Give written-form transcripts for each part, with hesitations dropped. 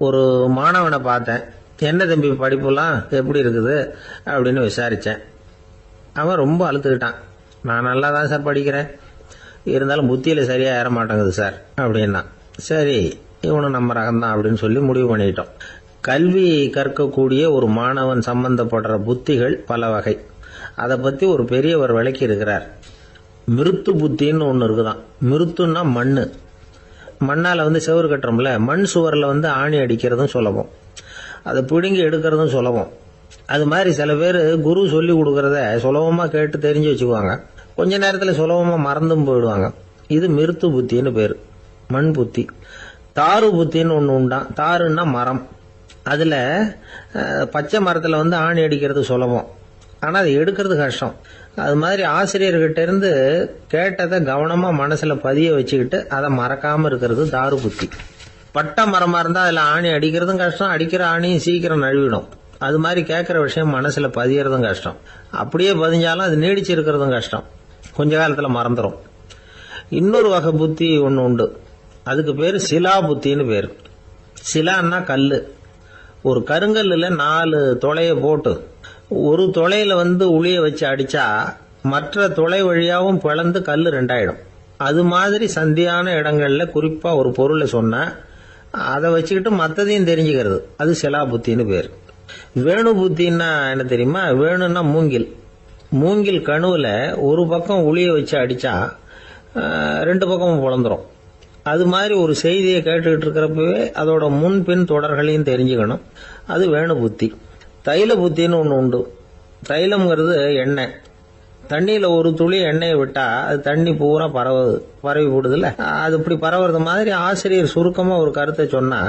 ஒரு மாணவனை பார்த்தேன். என்ன தம்பி படிப்புலாம் எப்படி இருக்குது அப்படின்னு விசாரித்தேன். அவன் ரொம்ப அழுத்துக்கிட்டான். நான் நல்லா தான் சார் படிக்கிறேன், இருந்தாலும் புத்தியில் சரியாக ஏற மாட்டேங்குது சார் அப்படின்னா. சரி, இவனும் நம்ம ரகம்தான் அப்படின்னு சொல்லி முடிவு பண்ணிட்டோம். கல்வி கற்கக்கூடிய ஒரு மாணவன் சம்பந்தப்படுற புத்திகள் பல வகை. அதை பற்றி ஒரு பெரியவர் விளக்கி இருக்கிறார். மிருத்து புத்தின்னு ஒன்று இருக்குதான். மிருத்துன்னா மண்ணு. மண்ணால் செவுறு கட்டுறோம்ல, மண் சுவரில் ஆணி அடிக்கிறதும் சுலபம், அதை பிடுங்கி எடுக்கிறதும் சுலபம். அது மாதிரி சில பேர் குரு சொல்லி கொடுக்கறத சுலபமாக கேட்டு தெரிஞ்சு வச்சுக்குவாங்க, கொஞ்ச நேரத்தில் சுலபமாக மறந்தும் போயிடுவாங்க. இது மிருத்து புத்தின்னு பேர், மண் புத்தி. தாரு புத்தின்னு ஒன்று உண்டான். தாருன்னா மரம். அதில் பச்சை மரத்தில் ஆணி அடிக்கிறது சுலபம், ஆனால் அது எடுக்கிறது கஷ்டம். அது மாதிரி ஆசிரியர்கிட்ட இருந்து கேட்டதை கவனமாக மனசில் பதிய வச்சுக்கிட்டு அதை மறக்காமல் இருக்கிறது தாரு புத்தி. பட்ட மரமாக இருந்தால் அதில் ஆணி அடிக்கிறதும் கஷ்டம், அடிக்கிற ஆணியும் சீக்கிரம் நழுவிடும். அது மாதிரி கேட்குற விஷயம் மனசில் பதியறதும் கஷ்டம். அப்படியே பதிஞ்சாலும் அது நீடிச்சு இருக்கிறதும் கஷ்டம், கொஞ்ச காலத்தில் மறந்துடும். இன்னொரு வகை புத்தி ஒன்று உண்டு, அதுக்கு பேர் சிலா புத்தின்னு பேர். சிலான்னா கல். ஒரு கருங்கல்லில் 4 துளையை போட்டு ஒரு துளையில உளிய வச்சு அடிச்சா மற்ற துளை வழியாகவும் பிளந்து கல் 2 ஆயிடும். அது மாதிரி சந்தியான இடங்கள்ல குறிப்பா ஒரு பொருளை சொன்னா அதை வச்சுக்கிட்டு மற்றதையும் தெரிஞ்சுக்கிறது, அது சிலா புத்தின்னு பேர். வேணு புத்தின்னா என்ன தெரியுமா? வேணுன்னா மூங்கில். மூங்கில் கணுவில் ஒரு பக்கம் உளிய வச்சு அடிச்சா 2 பக்கமும் பிளந்துரும். அது மாதிரி ஒரு செய்தியை கேட்டுக்கிட்டு இருக்கிறப்பவே அதோட முன்பின் தொடர்களையும் தெரிஞ்சுக்கணும், அது வேணு புத்தி. தைல புத்தின்னு ஒன்று உண்டு. தைலம்ங்கிறது எண்ணெய். தண்ணியில் ஒரு துளி எண்ணெயை விட்டா அது தண்ணி பூரா பரவி போடுதுல்ல, அது இப்படி பரவுறது மாதிரி ஆசிரியர் சுருக்கமாக ஒரு கருத்தை சொன்னா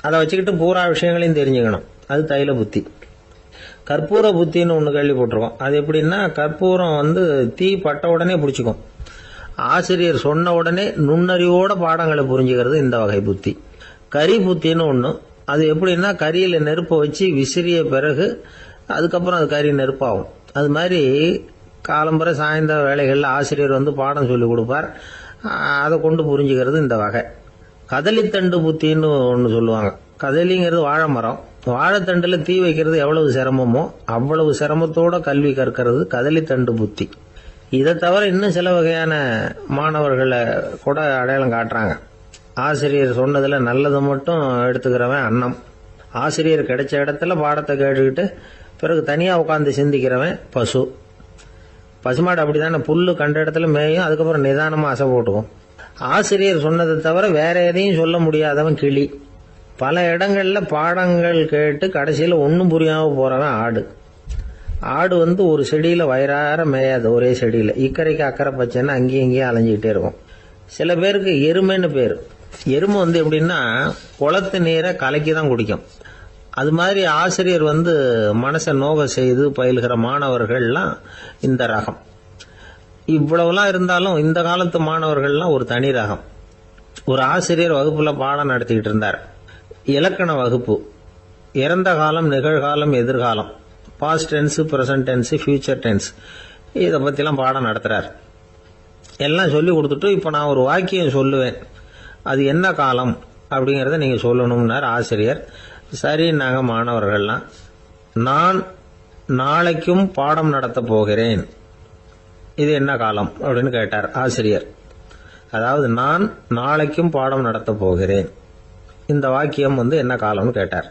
அதை வச்சுக்கிட்டு பூரா விஷயங்களையும் தெரிஞ்சுக்கணும், அது தைல புத்தி. கற்பூர புத்தின்னு ஒன்று கேள்விப்பட்டிருக்கோம். அது எப்படின்னா, கற்பூரம் தீ பட்ட உடனே பிடிச்சிக்கும். ஆசிரியர் சொன்ன உடனே நுண்ணறிவோட பாடங்களை புரிஞ்சுக்கிறது இந்த வகை புத்தி. கரி புத்தின்னு ஒன்று. அது எப்படின்னா, கரியில் நெருப்பை வச்சு விசிறிய பிறகு அதுக்கப்புறம் அது கறி நெருப்பாகும். அது மாதிரி காலம்பரை சாயந்தர வேலைகளில் ஆசிரியர் பாடம் சொல்லி கொடுப்பார், அதை கொண்டு புரிஞ்சுக்கிறது இந்த வகை. கதலித்தண்டு புத்தின்னு ஒன்று சொல்லுவாங்க. கதலிங்கிறது வாழை மரம். வாழைத்தண்டில் தீ வைக்கிறது எவ்வளவு சிரமமோ அவ்வளவு சிரமத்தோட கல்வி கற்கிறது கதலித்தண்டு புத்தி. இதை தவிர இன்னும் சில வகையான மாணவர்களை கூட அடையாளம் காட்டுறாங்க. ஆசிரியர் சொன்னதில் நல்லதை மட்டும் எடுத்துக்கிறவன் அன்னம். ஆசிரியர் கிடைச்ச இடத்துல பாடத்தை கேட்டுக்கிட்டு பிறகு தனியாக உட்காந்து சிந்திக்கிறவன் பசு. பசுமாடு அப்படி தானே, புல்லு கண்ட இடத்துல மேயும், அதுக்கப்புறம் நிதானமாக அசை போட்டுக்கும். ஆசிரியர் சொன்னதை தவிர வேற எதையும் சொல்ல முடியாதவன் கிளி. பல இடங்களில் பாடங்கள் கேட்டு கடைசியில் ஒன்றும் புரியாமல் போகிறவன் ஆடு. ஆடு ஒரு செடியில் வயிறார மேயாது, ஒரே செடியில். இக்கரைக்கு அக்கறை பச்சைன்னா அங்கேயும் இங்கேயும் அலைஞ்சிக்கிட்டே இருக்கும். சில பேருக்கு எருமைன்னு பேர். எருமை எப்படின்னா, குளத்து நீரை கலக்கி தான் குடிக்கும். அது மாதிரி ஆசிரியர் மனசை நோக செய்து பயில்கிற மாணவர்கள்லாம் இந்த ரகம். இவ்வளவுலாம் இருந்தாலும் இந்த காலத்து மாணவர்கள்லாம் ஒரு தனி ரகம். ஒரு ஆசிரியர் வகுப்புல பாடம் நடத்திக்கிட்டு இருந்தார். இலக்கண வகுப்பு. இறந்த காலம், நிகழ்காலம், எதிர்காலம், past tense, present tense, future tense, இதை பற்றிலாம் பாடம் நடத்துகிறார். எல்லாம் சொல்லி கொடுத்துட்டு இப்போ நான் ஒரு வாக்கியம் சொல்லுவேன், அது என்ன காலம் அப்படிங்கிறத நீங்கள் சொல்லணும்னார் ஆசிரியர். சரி, நாங்கள் மாணவர்கள்லாம், நான் நாளைக்கும் பாடம் நடத்த போகிறேன், இது என்ன காலம் அப்படின்னு கேட்டார் ஆசிரியர். அதாவது நான் நாளைக்கும் பாடம் நடத்த போகிறேன், இந்த வாக்கியம் என்ன காலம்னு கேட்டார்.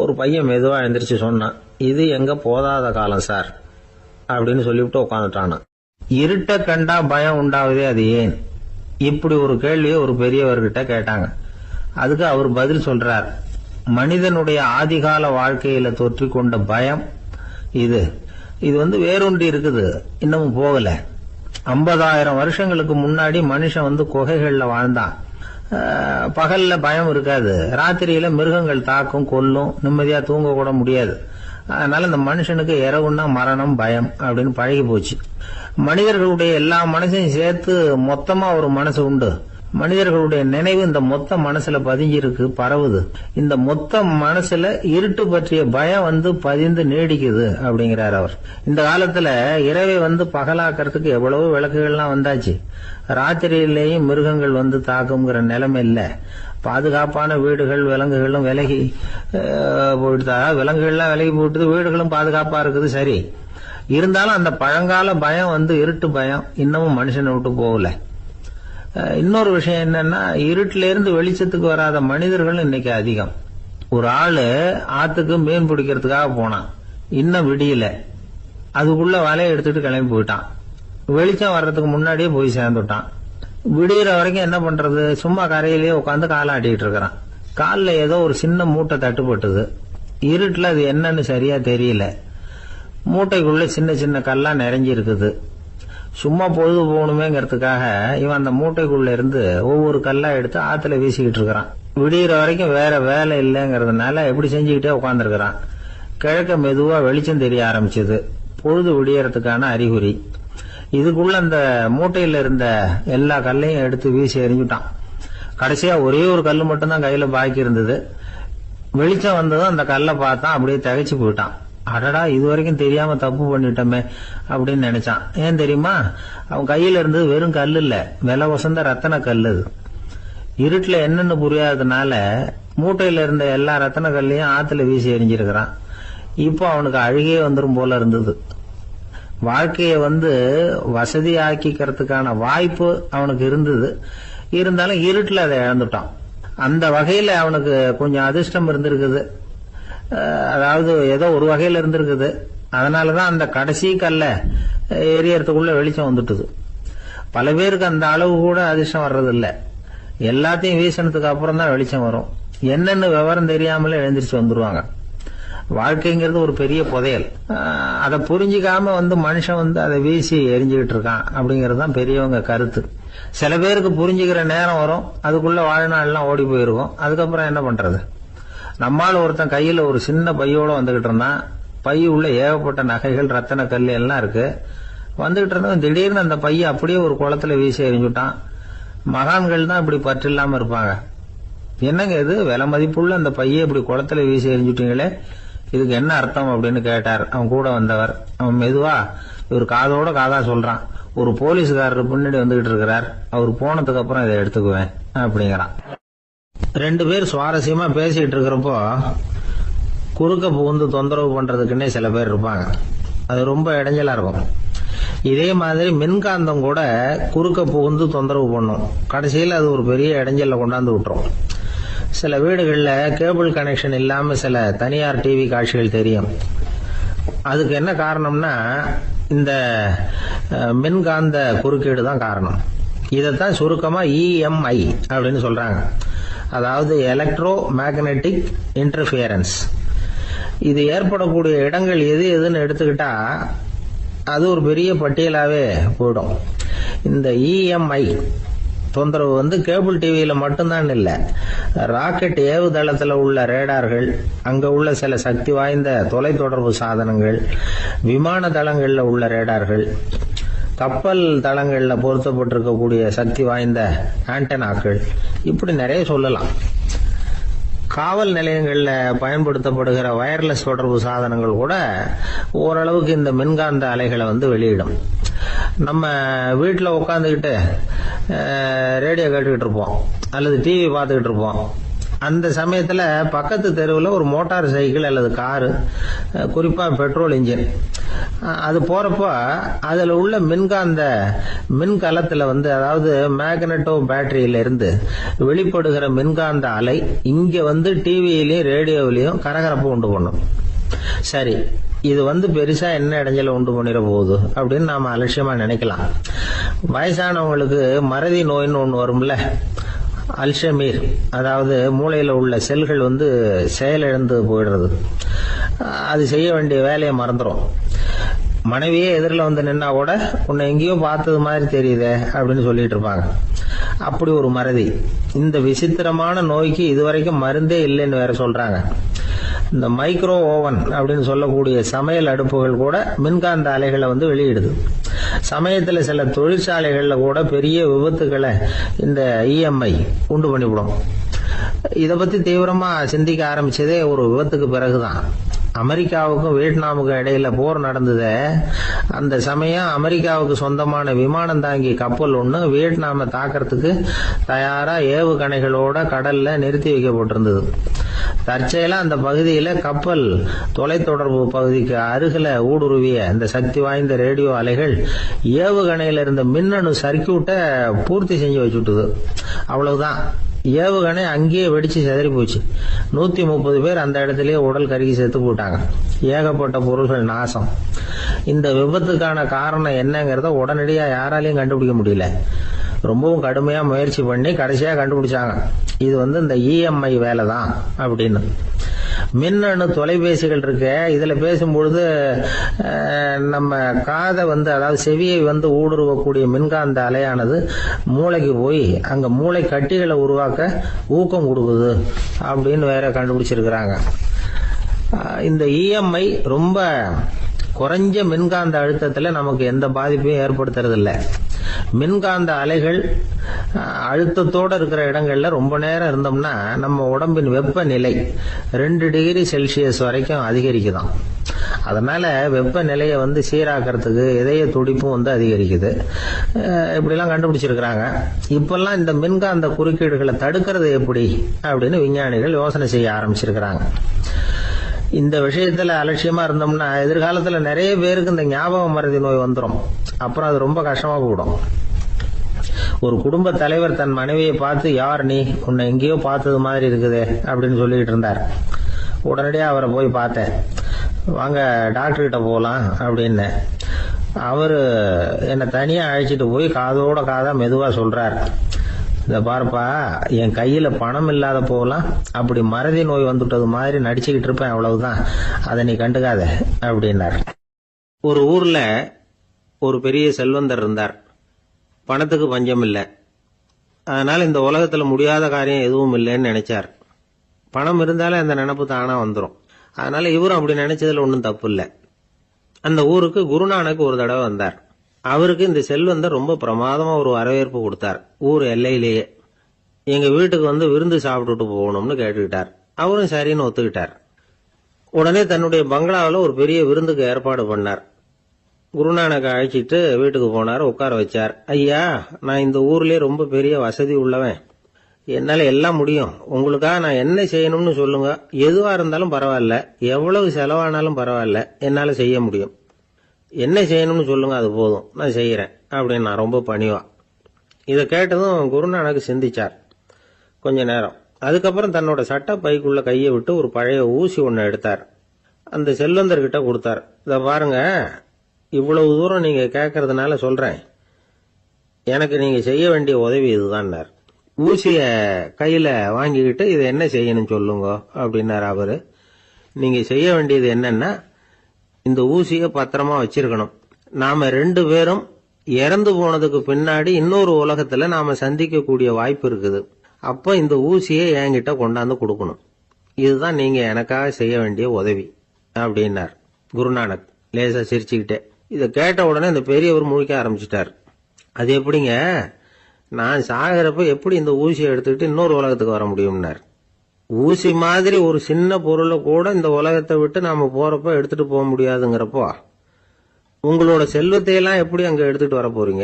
ஒரு பையன் மெதுவாக எழுந்திரிச்சு சொன்னான், இது எங்க போதாத காலம் சார் அப்படின்னு சொல்லிவிட்டு உட்காந்துட்டானா. இருட்ட கண்டா பயம் உண்டாவதே, அது ஏன்? இப்படி ஒரு கேள்வியை ஒரு பெரியவர்கிட்ட கேட்டாங்க. அதுக்கு அவர் பதில் சொல்றார், மனிதனுடைய ஆதிகால வாழ்க்கையில தொற்றி கொண்ட பயம் இது வேரூன்றி இருக்குது, இன்னமும் போகல. 50,000 வருஷங்களுக்கு முன்னாடி மனுஷன் குகைகள்ல வாழ்ந்தான். பகல்ல பயம் இருக்காது, ராத்திரியில மிருகங்கள் தாக்கும், கொல்லும், நிம்மதியா தூங்க கூட முடியாது. அதனால இந்த மனுஷனுக்கு இரவுன்னா மரணம், பயம் அப்படின்னு பழகி போச்சு. மனிதர்களுடைய எல்லா மனசையும் சேர்த்து மொத்தமா ஒரு மனசு உண்டு. மனிதர்களுடைய நினைவு இந்த மொத்த மனசுல பதிஞ்சிருக்கு, பரவுது. இந்த மொத்த மனசுல இருட்டு பற்றிய பயம் பதிந்து நீடிக்குது அப்படிங்கிறார் அவர். இந்த காலத்துல இரவை பகலாக்கிறதுக்கு எவ்வளவோ விளக்குகள்லாம் வந்தாச்சு. ராத்திரியிலேயும் மிருகங்கள் தாக்குங்கிற நிலைமை இல்ல. பாதுகாப்பான வீடுகள் விலங்குகளும் விலகி போயிட்டு, விலங்குகள்லாம் விலகி போயிட்டு வீடுகளும் பாதுகாப்பா இருக்குது. சரி, இருந்தாலும் அந்த பழங்கால பயம் இருட்டு பயம் இன்னமும் மனுஷனை விட்டு போகல. இன்னொரு விஷயம் என்னன்னா, இருட்டுல இருந்து வெளிச்சத்துக்கு வராத மனிதர்கள் இன்னைக்கு அதிகம். ஒரு ஆளு ஆத்துக்கு மீன் பிடிக்கிறதுக்காக போனான், இன்னும் விடியல, அதுக்குள்ள வலையை எடுத்துட்டு கிளம்பி போயிட்டான். வெளிச்சம் வர்றதுக்கு முன்னாடியே போய் சேர்ந்துட்டான். விடிகிற வரைக்கும் என்ன பண்றது, சும்மா கரையிலேயே உட்காந்து காலாட்டிட்டு இருக்கிறான். காலில் ஏதோ ஒரு சின்ன மூட்டை தட்டுப்பட்டுது. இருட்டுல அது என்னன்னு சரியா தெரியல. மூட்டைக்குள்ள சின்ன சின்ன கல்லா நிறைஞ்சி இருக்குது. சும்மா பொழுது போகணுமேங்கிறதுக்காக இவன் அந்த மூட்டைக்குள்ள இருந்து ஒவ்வொரு கல்லா எடுத்து ஆத்துல வீசிக்கிட்டு இருக்கிறான். விடிகிற வரைக்கும் வேற வேலை இல்லைங்கிறதுனால எப்படி செஞ்சுக்கிட்டே உட்காந்துருக்கிறான். கிழக்க மெதுவா வெளிச்சம் தெரிய ஆரம்பிச்சது. பொழுது விடியறதுக்கான அறிகுறி. இதுக்குள்ள அந்த மூட்டையில இருந்த எல்லா கல்லையும் எடுத்து வீசி எறிஞ்சுட்டான். கடைசியா ஒரே ஒரு கல்லு மட்டும்தான் கையில பாக்கி இருந்தது. வெளிச்சம் வந்ததும் அந்த கல்லை பார்த்தான், அப்படியே திகைச்சு போயிட்டான். அடடா, இது வரைக்கும் தெரியாம தப்பு பண்ணிட்டோமே அப்படின்னு நினைச்சான். ஏன் தெரியுமா, அவன் கையில இருந்தது வெறும் கல் இல்ல, விலை வசந்த ரத்தன கல். அது இருட்டுல என்னன்னு புரியாததுனால மூட்டையில இருந்த எல்லா ரத்தன கல்லையும் ஆத்துல வீசி எறிஞ்சிருக்கிறான். இப்போ அவனுக்கு அழுகே வந்துரும் போல இருந்தது. வாழ்க்கையை வசதி ஆக்கிக்கிறதுக்கான வாய்ப்பு அவனுக்கு இருந்தது. இருந்தாலும் இருட்டுல அதை இழந்துட்டான். அந்த வகையில அவனுக்கு கொஞ்சம் அதிர்ஷ்டம் இருந்திருக்குது. அதாவது ஏதோ ஒரு வகையில இருந்திருக்குது. அதனாலதான் அந்த கடைசி கல்ல எரியறதுக்குள்ள வெளிச்சம் வந்துட்டுது. பல பேருக்கு அந்த அளவு கூட அதிர்ஷ்டம் வர்றதில்லை. எல்லாத்தையும் வீசினதுக்கு அப்புறம் தான் வெளிச்சம் வரும். என்னன்னு விவரம் தெரியாமலே எழுந்திரிச்சு வந்துருவாங்க. வாழ்க்கைங்கிறது ஒரு பெரிய புதையல். அதை புரிஞ்சிக்காம மனுஷன் அதை வீசி எரிஞ்சுக்கிட்டு இருக்கான் அப்படிங்கிறது தான் பெரியவங்க கருத்து. சில பேருக்கு புரிஞ்சுக்கிற நேரம் வரும், அதுக்குள்ள வாழ்நாள்லாம் ஓடி போயிருக்கும். அதுக்கப்புறம் என்ன பண்றது? நம்மால் ஒருத்தன் கையில ஒரு சின்ன பையோட வந்துகிட்டு இருந்தான். பை உள்ள ஏகப்பட்ட நகைகள், ரத்தன கல் எல்லாம் இருக்கு. வந்துகிட்டு இருந்தவன் திடீர்னு அந்த பைய அப்படியே ஒரு குளத்துல வீசி எறிஞ்சுட்டான். மகான்கள் தான் இப்படி பற்று இல்லாம இருப்பாங்க. என்னங்க இது, விலை மதிப்புள்ள அந்த பையை இப்படி குளத்துல வீசி எறிஞ்சுட்டீங்களே, இதுக்கு என்ன அர்த்தம் அப்படின்னு கேட்டார் அவன் கூட வந்தவர். அவன் மெதுவா இவர் காதோட காதா சொல்றான், ஒரு போலீஸ்காரர் பின்னாடி வந்துகிட்டு இருக்கிறார், அவர் போனதுக்கு அப்புறம் இதை எடுத்துக்குவேன் அப்படிங்கிறான். ரெண்டு பேர் சுவாரஸ்யமா பேசிட்டு இருக்கிறப்போ குறுக்க புகுந்து தொந்தரவு பண்றதுக்குன்னே சில பேர் இருப்பாங்க. அது ரொம்ப இடைஞ்சலா இருக்கும். இதே மாதிரி மின்காந்தம் கூட குறுக்க புகுந்து தொந்தரவு பண்ணும். கடைசியில் அது ஒரு பெரிய இடைஞ்சல கொண்டாந்து விட்டுரும். சில வீடுகளில் கேபிள் கனெக்ஷன் இல்லாம சில தனியார் டிவி காட்சிகள் தெரியும். அதுக்கு என்ன காரணம்னா இந்த மின்காந்த குறுக்கீடு தான் காரணம். இதைத்தான் சுருக்கமா EMI அப்படின்னு சொல்றாங்க. அதாவது எலக்ட்ரோ மேக்னெட்டிக் இன்டர்ஃபியரன்ஸ். இது ஏற்படக்கூடிய இடங்கள் எது எதுன்னு எடுத்துக்கிட்டா அது ஒரு பெரிய பட்டியலாவே போயிடும். இந்த EMI தொந்தரவு கேபிள் டிவியில மட்டும்தான் இல்ல, ராக்கெட் ஏவுதளத்துல உள்ள ரேடார்கள், அங்க உள்ள சில சக்தி வாய்ந்த தொலைத்தொடர்பு சாதனங்கள், விமான தளங்கள்ல உள்ள ரேடார்கள், கப்பல் தளங்கள்ல பொருத்தப்பட்டிருக்கக்கூடிய சக்தி வாய்ந்த ஆண்டனாக்கள், இப்படி நிறைய சொல்லலாம். காவல் நிலையங்கள்ல பயன்படுத்தப்படுகிற வயர்லெஸ் தொடர்பு சாதனங்கள் கூட ஓரளவுக்கு இந்த மின்காந்த அலைகளை வெளியிடும். நம்ம வீட்டில் உட்காந்துக்கிட்டு ரேடியோ கேட்டுக்கிட்டு இருப்போம் அல்லது டிவி பார்த்துக்கிட்டு இருப்போம். அந்த சமயத்தில் பக்கத்து தெருவில் ஒரு மோட்டார் சைக்கிள் அல்லது காரு, குறிப்பாக பெட்ரோல் இன்ஜின், அது போறப்போ அதில் உள்ள மின்கலத்தில் அதாவது மேக்னட்டோ பேட்டரியில இருந்து வெளிப்படுகிற மின்காந்த அலை இங்கே டிவியிலையும் ரேடியோவிலையும் கரகரப்பு உண்டு பண்ணும். சரி, இது பெருசா என்ன இடைஞ்சல உண்டு பண்ணிட போகுது அப்படின்னு நாம அலட்சியமா நினைக்கலாம். வயசானவங்களுக்கு மறதி நோயின்னு ஒன்று வரும்ல, அல்ஷமீர், அதாவது மூளையில உள்ள செல்கள் செயலிழந்து போயிடுறது. அது செய்ய வேண்டிய வேலையை மறந்துடும். மனைவியே எதிரில் நின்னா கூட உன்னை எங்கேயோ பார்த்தது மாதிரி தெரியுதே அப்படின்னு சொல்லிட்டு இருப்பாங்க. அப்படி ஒரு மறதி. இந்த விசித்திரமான நோய்க்கு இதுவரைக்கும் மருந்தே இல்லைன்னு வேற சொல்றாங்க. இந்த மைக்ரோ ஓவன் அப்படின்னு சொல்லக்கூடிய சமையல் அடுப்புகள் கூட மின்காந்த அலைகளை வெளியிடுது. சமயத்துல சில தொழிற்சாலைகள்ல கூட பெரிய விபத்துக்களை இந்த EMI உண்டு பண்ணிவிடும். இதை பத்தி தீவிரமா சிந்திக்க ஆரம்பிச்சதே ஒரு விபத்துக்கு பிறகுதான். அமெரிக்காவுக்கும் வியட்நாமுக்கும் இடையில போர் நடந்தது. அந்த சமயம் அமெரிக்காவுக்கு சொந்தமான விமானம் தாங்கி கப்பல் ஒண்ணு வியட்நாமை தாக்கிறதுக்கு தயாரா ஏவுகணைகளோட கடல்ல நிறுத்தி வைக்கப்பட்டிருந்தது. தற்செயலா அந்த பகுதியில கப்பல் தொலைத்தொடர்பு பகுதிக்கு அருகில ஊடுருவிய இந்த சக்தி வாய்ந்த ரேடியோ அலைகள் ஏவுகணையில இருந்த மின்னணு சர்க்கியூட்டை பூர்த்தி செஞ்சு வச்சுட்டுது. அவ்வளவுதான், ஏவுகணை அங்கேயே வெடிச்சு சிதறி போச்சு. 130 பேர் அந்த இடத்திலேயே உடல் கருகி செத்து போட்டாங்க. ஏகப்பட்ட பொருள்கள் நாசம். இந்த விபத்துக்கான காரணம் என்னங்கிறத உடனடியா யாராலையும் கண்டுபிடிக்க முடியல. ரொம்பவும் கடுமையா முயற்சி பண்ணி கடைசியா கண்டுபிடிச்சாங்க, இது இந்த இஎம்ஐ வேலை தான் அப்படின்னு. மின்னணு தொலைபேசிகள் இருக்க, இதுல பேசும்பொழுது நம்ம காதை அதாவது செவியை ஊடுருவக்கூடிய மின்காந்த அலையானது மூளைக்கு போய் அங்க மூளை கட்டிகளை உருவாக்க ஊக்கம் கொடுக்குது அப்படின்னு வேற கண்டுபிடிச்சிருக்கிறாங்க. இந்த இஎம்ஐ ரொம்ப குறைஞ்ச மின்காந்த அழுத்தத்துல நமக்கு எந்த பாதிப்பையும் ஏற்படுத்துறது இல்லை. மின்காந்த அலைகள் அழுத்தத்தோட இருக்கிற இடங்கள்ல ரொம்ப நேரம் இருந்தோம்னா நம்ம உடம்பின் வெப்பநிலை 2 டிகிரி செல்சியஸ் வரைக்கும் அதிகரிக்குதாம். அதனால வெப்பநிலையை சீராக்கிறதுக்கு இதய துடிப்பும் அதிகரிக்குது. இப்படிலாம் கண்டுபிடிச்சிருக்கிறாங்க. இப்பெல்லாம் இந்த மின்காந்த குறுக்கீடுகளை தடுக்கிறது எப்படி அப்படின்னு விஞ்ஞானிகள் யோசனை செய்ய ஆரம்பிச்சிருக்கிறாங்க. இந்த விஷயத்துல அலட்சியமா இருந்தோம்னா எதிர்காலத்துல நிறைய பேருக்கு இந்த ஞாபக மறதி நோய் வந்துடும். அப்புறம் அது ரொம்ப கஷ்டமா போயிடும். ஒரு குடும்ப தலைவர் தன் மனைவியை பார்த்து, யார் நீ, உன்னை எங்கேயோ பார்த்தது மாதிரி இருக்குதே அப்படின்னு சொல்லிட்டு இருந்தார். உடனடியாக அவரை போய் பார்த்தேன். வாங்க டாக்டர் கிட்ட போகலாம் அப்படின்னு. அவரு என்னை தனியா அழைச்சிட்டு போய் காதோட காதா மெதுவா சொல்றார், இத பாருப்பா, என் கையில பணம் இல்லாத போகலாம், அப்படி மறதி நோய் வந்துட்டது மாதிரி நடிச்சுக்கிட்டு இருப்பேன், அவ்வளவுதான், அதை நீ கண்டுக்காத அப்படின்னார். ஒரு ஊர்ல ஒரு பெரிய செல்வந்தர் இருந்தார். பணத்துக்கு பஞ்சம் இல்லை. அதனால இந்த உலகத்துல முடியாத காரியம் எதுவும் இல்லைன்னு நினைச்சார். பணம் இருந்தாலே அந்த நினைப்பு தானா வந்துடும். அதனால இவரும் அப்படி நினைச்சதுல ஒன்றும் தப்பு இல்லை. அந்த ஊருக்கு குருநானக் ஒரு தடவை வந்தார். அவருக்கு இந்த செல்வந்தர் ரொம்ப பிரமாதமா ஒரு வரவேற்பு கொடுத்தார். ஊர் எல்லையிலேயே எங்க வீட்டுக்கு விருந்து சாப்பிட்டுட்டு போகணும்னு கேட்டுக்கிட்டார். அவரும் சரின்னு ஒத்துக்கிட்டார். உடனே தன்னுடைய பங்களாவில் ஒரு பெரிய விருந்துக்கு ஏற்பாடு பண்ணார். குருநானக் அழைச்சிட்டு வீட்டுக்கு போனார், உட்கார வச்சார். ஐயா, நான் இந்த ஊர்லயே ரொம்ப பெரிய வசதி உள்ளவன், என்னால எல்லாம் முடியும், உங்களுக்காக நான் என்ன செய்யணும்னு சொல்லுங்க, எதுவா இருந்தாலும் பரவாயில்ல, எவ்வளவு செலவானாலும் பரவாயில்ல, என்னால செய்ய முடியும், என்ன செய்யணும்னு சொல்லுங்க, அது போதும், நான் செய்யறேன் அப்படின்னு நான் ரொம்ப பணிவா. இதை கேட்டதும் குருநானக் சிந்திச்சார் கொஞ்ச நேரம். அதுக்கப்புறம் தன்னோட சட்ட பைக்குள்ள கையை விட்டு ஒரு பழைய ஊசி ஒன்னு எடுத்தார். அந்த செல்வந்தர்கிட்ட கொடுத்தார். இத பாருங்க, இவ்வளவு தூரம் நீங்க கேட்கறதுனால சொல்றேன், எனக்கு நீங்க செய்ய வேண்டிய உதவி இதுதான். ஊசிய கையில வாங்கிக்கிட்டு இதை என்ன செய்யணும் சொல்லுங்க அப்படின்னாரு அவரு. நீங்க செய்ய வேண்டியது என்னன்னா, இந்த ஊசிய பத்திரமா வச்சிருக்கணும். நாம 2 பேரும் இறந்து போனதுக்கு பின்னாடி இன்னொரு உலகத்துல நாம சந்திக்கக்கூடிய வாய்ப்பு இருக்குது. அப்ப இந்த ஊசியை என்கிட்ட கொண்டாந்து கொடுக்கணும். இதுதான் நீங்க எனக்காக செய்ய வேண்டிய உதவி அப்படின்னார் குருநானக் லேசா சிரிச்சுக்கிட்டே. இதை கேட்ட உடனே இந்த பெரியவர் முழிக்க ஆரம்பிச்சிட்டார். அது எப்படிங்க, நான் சாகிறப்ப எப்படி இந்த ஊசியை எடுத்துக்கிட்டு இன்னொரு உலகத்துக்கு வர முடியும்னார். ஊசி மாதிரி ஒரு சின்ன பொருளை கூட இந்த உலகத்தை விட்டு நாம போறப்ப எடுத்துட்டு போக முடியாதுங்கிறப்போ உங்களோட செல்வத்தையெல்லாம் எப்படி அங்க எடுத்துட்டு வர போறீங்க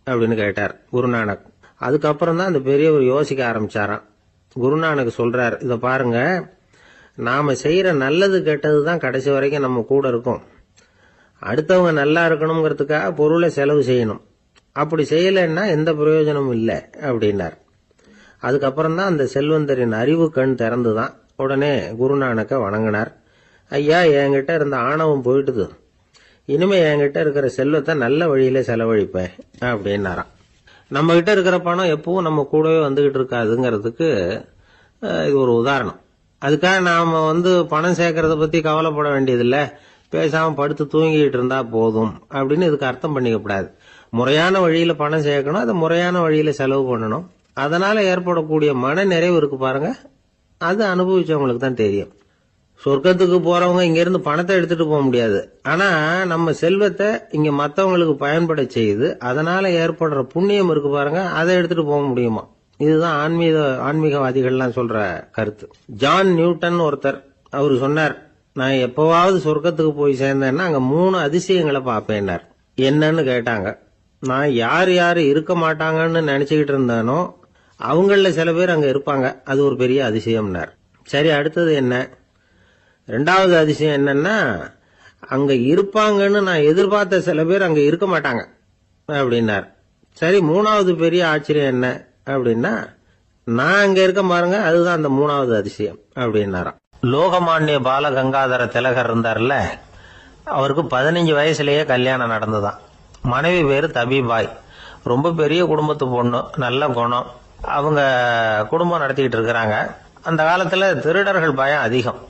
அப்படின்னு கேட்டார் குருநானக். அதுக்கப்புறம் தான் அந்த பெரியவர் யோசிக்க ஆரம்பிச்சாராம். குருநானக் சொல்றார், இத பாருங்க, நாம செய்யற நல்லது கெட்டதுதான் கடைசி வரைக்கும் நம்ம கூட இருக்கும். அடுத்தவங்க நல்லா இருக்கணுங்கிறதுக்காக பொருளை செலவு செய்யணும், அப்படி செய்யலைன்னா எந்த பிரயோஜனமும் இல்லை அப்படின்னார். அதுக்கப்புறம் தான் அந்த செல்வந்தரின் அறிவு கண் திறந்துதான். உடனே குருநானக்க வணங்கினார். ஐயா, என்கிட்ட இருந்த ஆணவம் போயிட்டுது, இனிமே என்கிட்ட இருக்கிற செல்வத்தை நல்ல வழியில செலவழிப்பேன் அப்படின்னாராம். நம்ம கிட்ட இருக்கிற பணம் எப்பவும் நம்ம கூடவே வந்துகிட்டு இருக்காதுங்கிறதுக்கு இது ஒரு உதாரணம். அதுக்காக நாம பணம் சேர்க்கறத பத்தி கவலைப்பட வேண்டியதில்லை, பேசாம படுத்து தூங்கிட்டு இருந்தா போதும் அப்படின்னு இதுக்கு அர்த்தம் பண்ணிக்கப்படாது. முறையான வழியில பணம் சேர்க்கணும், அதை முறையான வழியில செலவு பண்ணணும். அதனால ஏற்படக்கூடிய மன நிறைவு இருக்கு பாருங்க, அது அனுபவிச்சவங்களுக்கு தான் தெரியும். சொர்க்கத்துக்கு போறவங்க இங்க இருந்து பணத்தை எடுத்துட்டு போக முடியாது. ஆனா நம்ம செல்வத்தை இங்க மத்தவங்களுக்கு பயன்பட செய்து அதனால ஏற்படுற புண்ணியம் இருக்கு பாருங்க, அதை எடுத்துட்டு போக முடியுமா. இதுதான் ஆன்மீகவாதிகள்லாம் சொல்ற கருத்து. ஜான் நியூட்டன் ஒருத்தர், அவரு சொன்னார், நான் எப்பவாவது சொர்க்கத்துக்கு போய் சேர்ந்தேன்னா அங்க 3 அதிசயங்களை பார்ப்பேன்னார். என்னன்னு கேட்டாங்க. நான் யார் யாரு இருக்க மாட்டாங்கன்னு நினைச்சுக்கிட்டு இருந்தானோ அவங்கள சில பேர் அங்க இருப்பாங்க, அது ஒரு பெரிய அதிசயம்னார். சரி, அடுத்தது என்ன? 2வது அதிசயம் என்னன்னா, அங்க இருப்பாங்கன்னு நான் எதிர்பார்த்த சில பேர் அங்க இருக்க மாட்டாங்க அப்படின்னார். சரி, 3வது பெரிய ஆச்சரியம் என்ன அப்படின்னா, நான் அங்க இருக்க பாருங்க, அதுதான் அந்த 3வது அதிசயம் அப்படின்னாராம். லோகமானிய பால கங்காதர திலகர் இருந்தார்ல, அவருக்கு 15 வயசுலயே கல்யாணம் நடந்துதான். மனைவி பேரு தபிபாய். ரொம்ப பெரிய குடும்பத்து பொண்ணு, நல்ல குணம். அவங்க குடும்பம் நடத்திக்கிட்டு இருக்கிறாங்க. அந்த காலத்துல திருடர்கள் பயம் அதிகம்.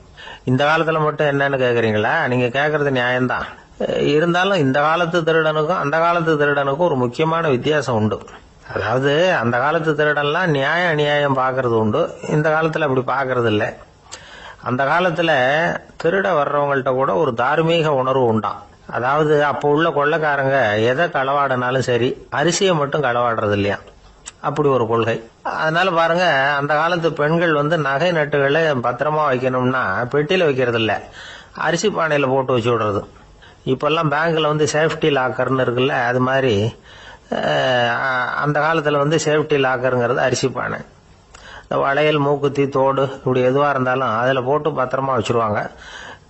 இந்த காலத்துல மட்டும் என்னன்னு கேக்குறீங்களா? நீங்க கேக்குறது நியாயம்தான். இருந்தாலும் இந்த காலத்து திருடனுக்கும் அந்த காலத்து திருடனுக்கும் ஒரு முக்கியமான வித்தியாசம் உண்டு. அதாவது அந்த காலத்து திருடன்லாம் நியாயம் அநியாயம் பாக்குறது உண்டு, இந்த காலத்துல அப்படி பாக்குறது இல்லை. அந்த காலத்துல திருட வர்றவங்கள்ட்ட கூட ஒரு தார்மீக உணர்வு உண்டாம். அதாவது அப்போ உள்ள கொள்ளைக்காரங்க எதை களவாடினாலும் சரி, அரிசியை மட்டும் களவாடுறது இல்லையா, அப்படி ஒரு கொள்கை. அதனால பாருங்க, அந்த காலத்து பெண்கள் நகை நட்டுகளை பத்திரமா வைக்கணும்னா பெட்டியில வைக்கிறது இல்ல, அரிசி பானையில போட்டு வச்சு விடுறது. இப்பெல்லாம் பேங்க்ல சேஃப்டி லாக்கர்னு இருக்குல்ல, அது மாதிரி அந்த காலத்துல சேஃப்டி லாக்கருங்கிறது அரிசி பானை. வளையல், மூக்குத்தி, தோடு இப்படி எதுவா இருந்தாலும் அதுல போட்டு பத்திரமா வச்சிருவாங்க.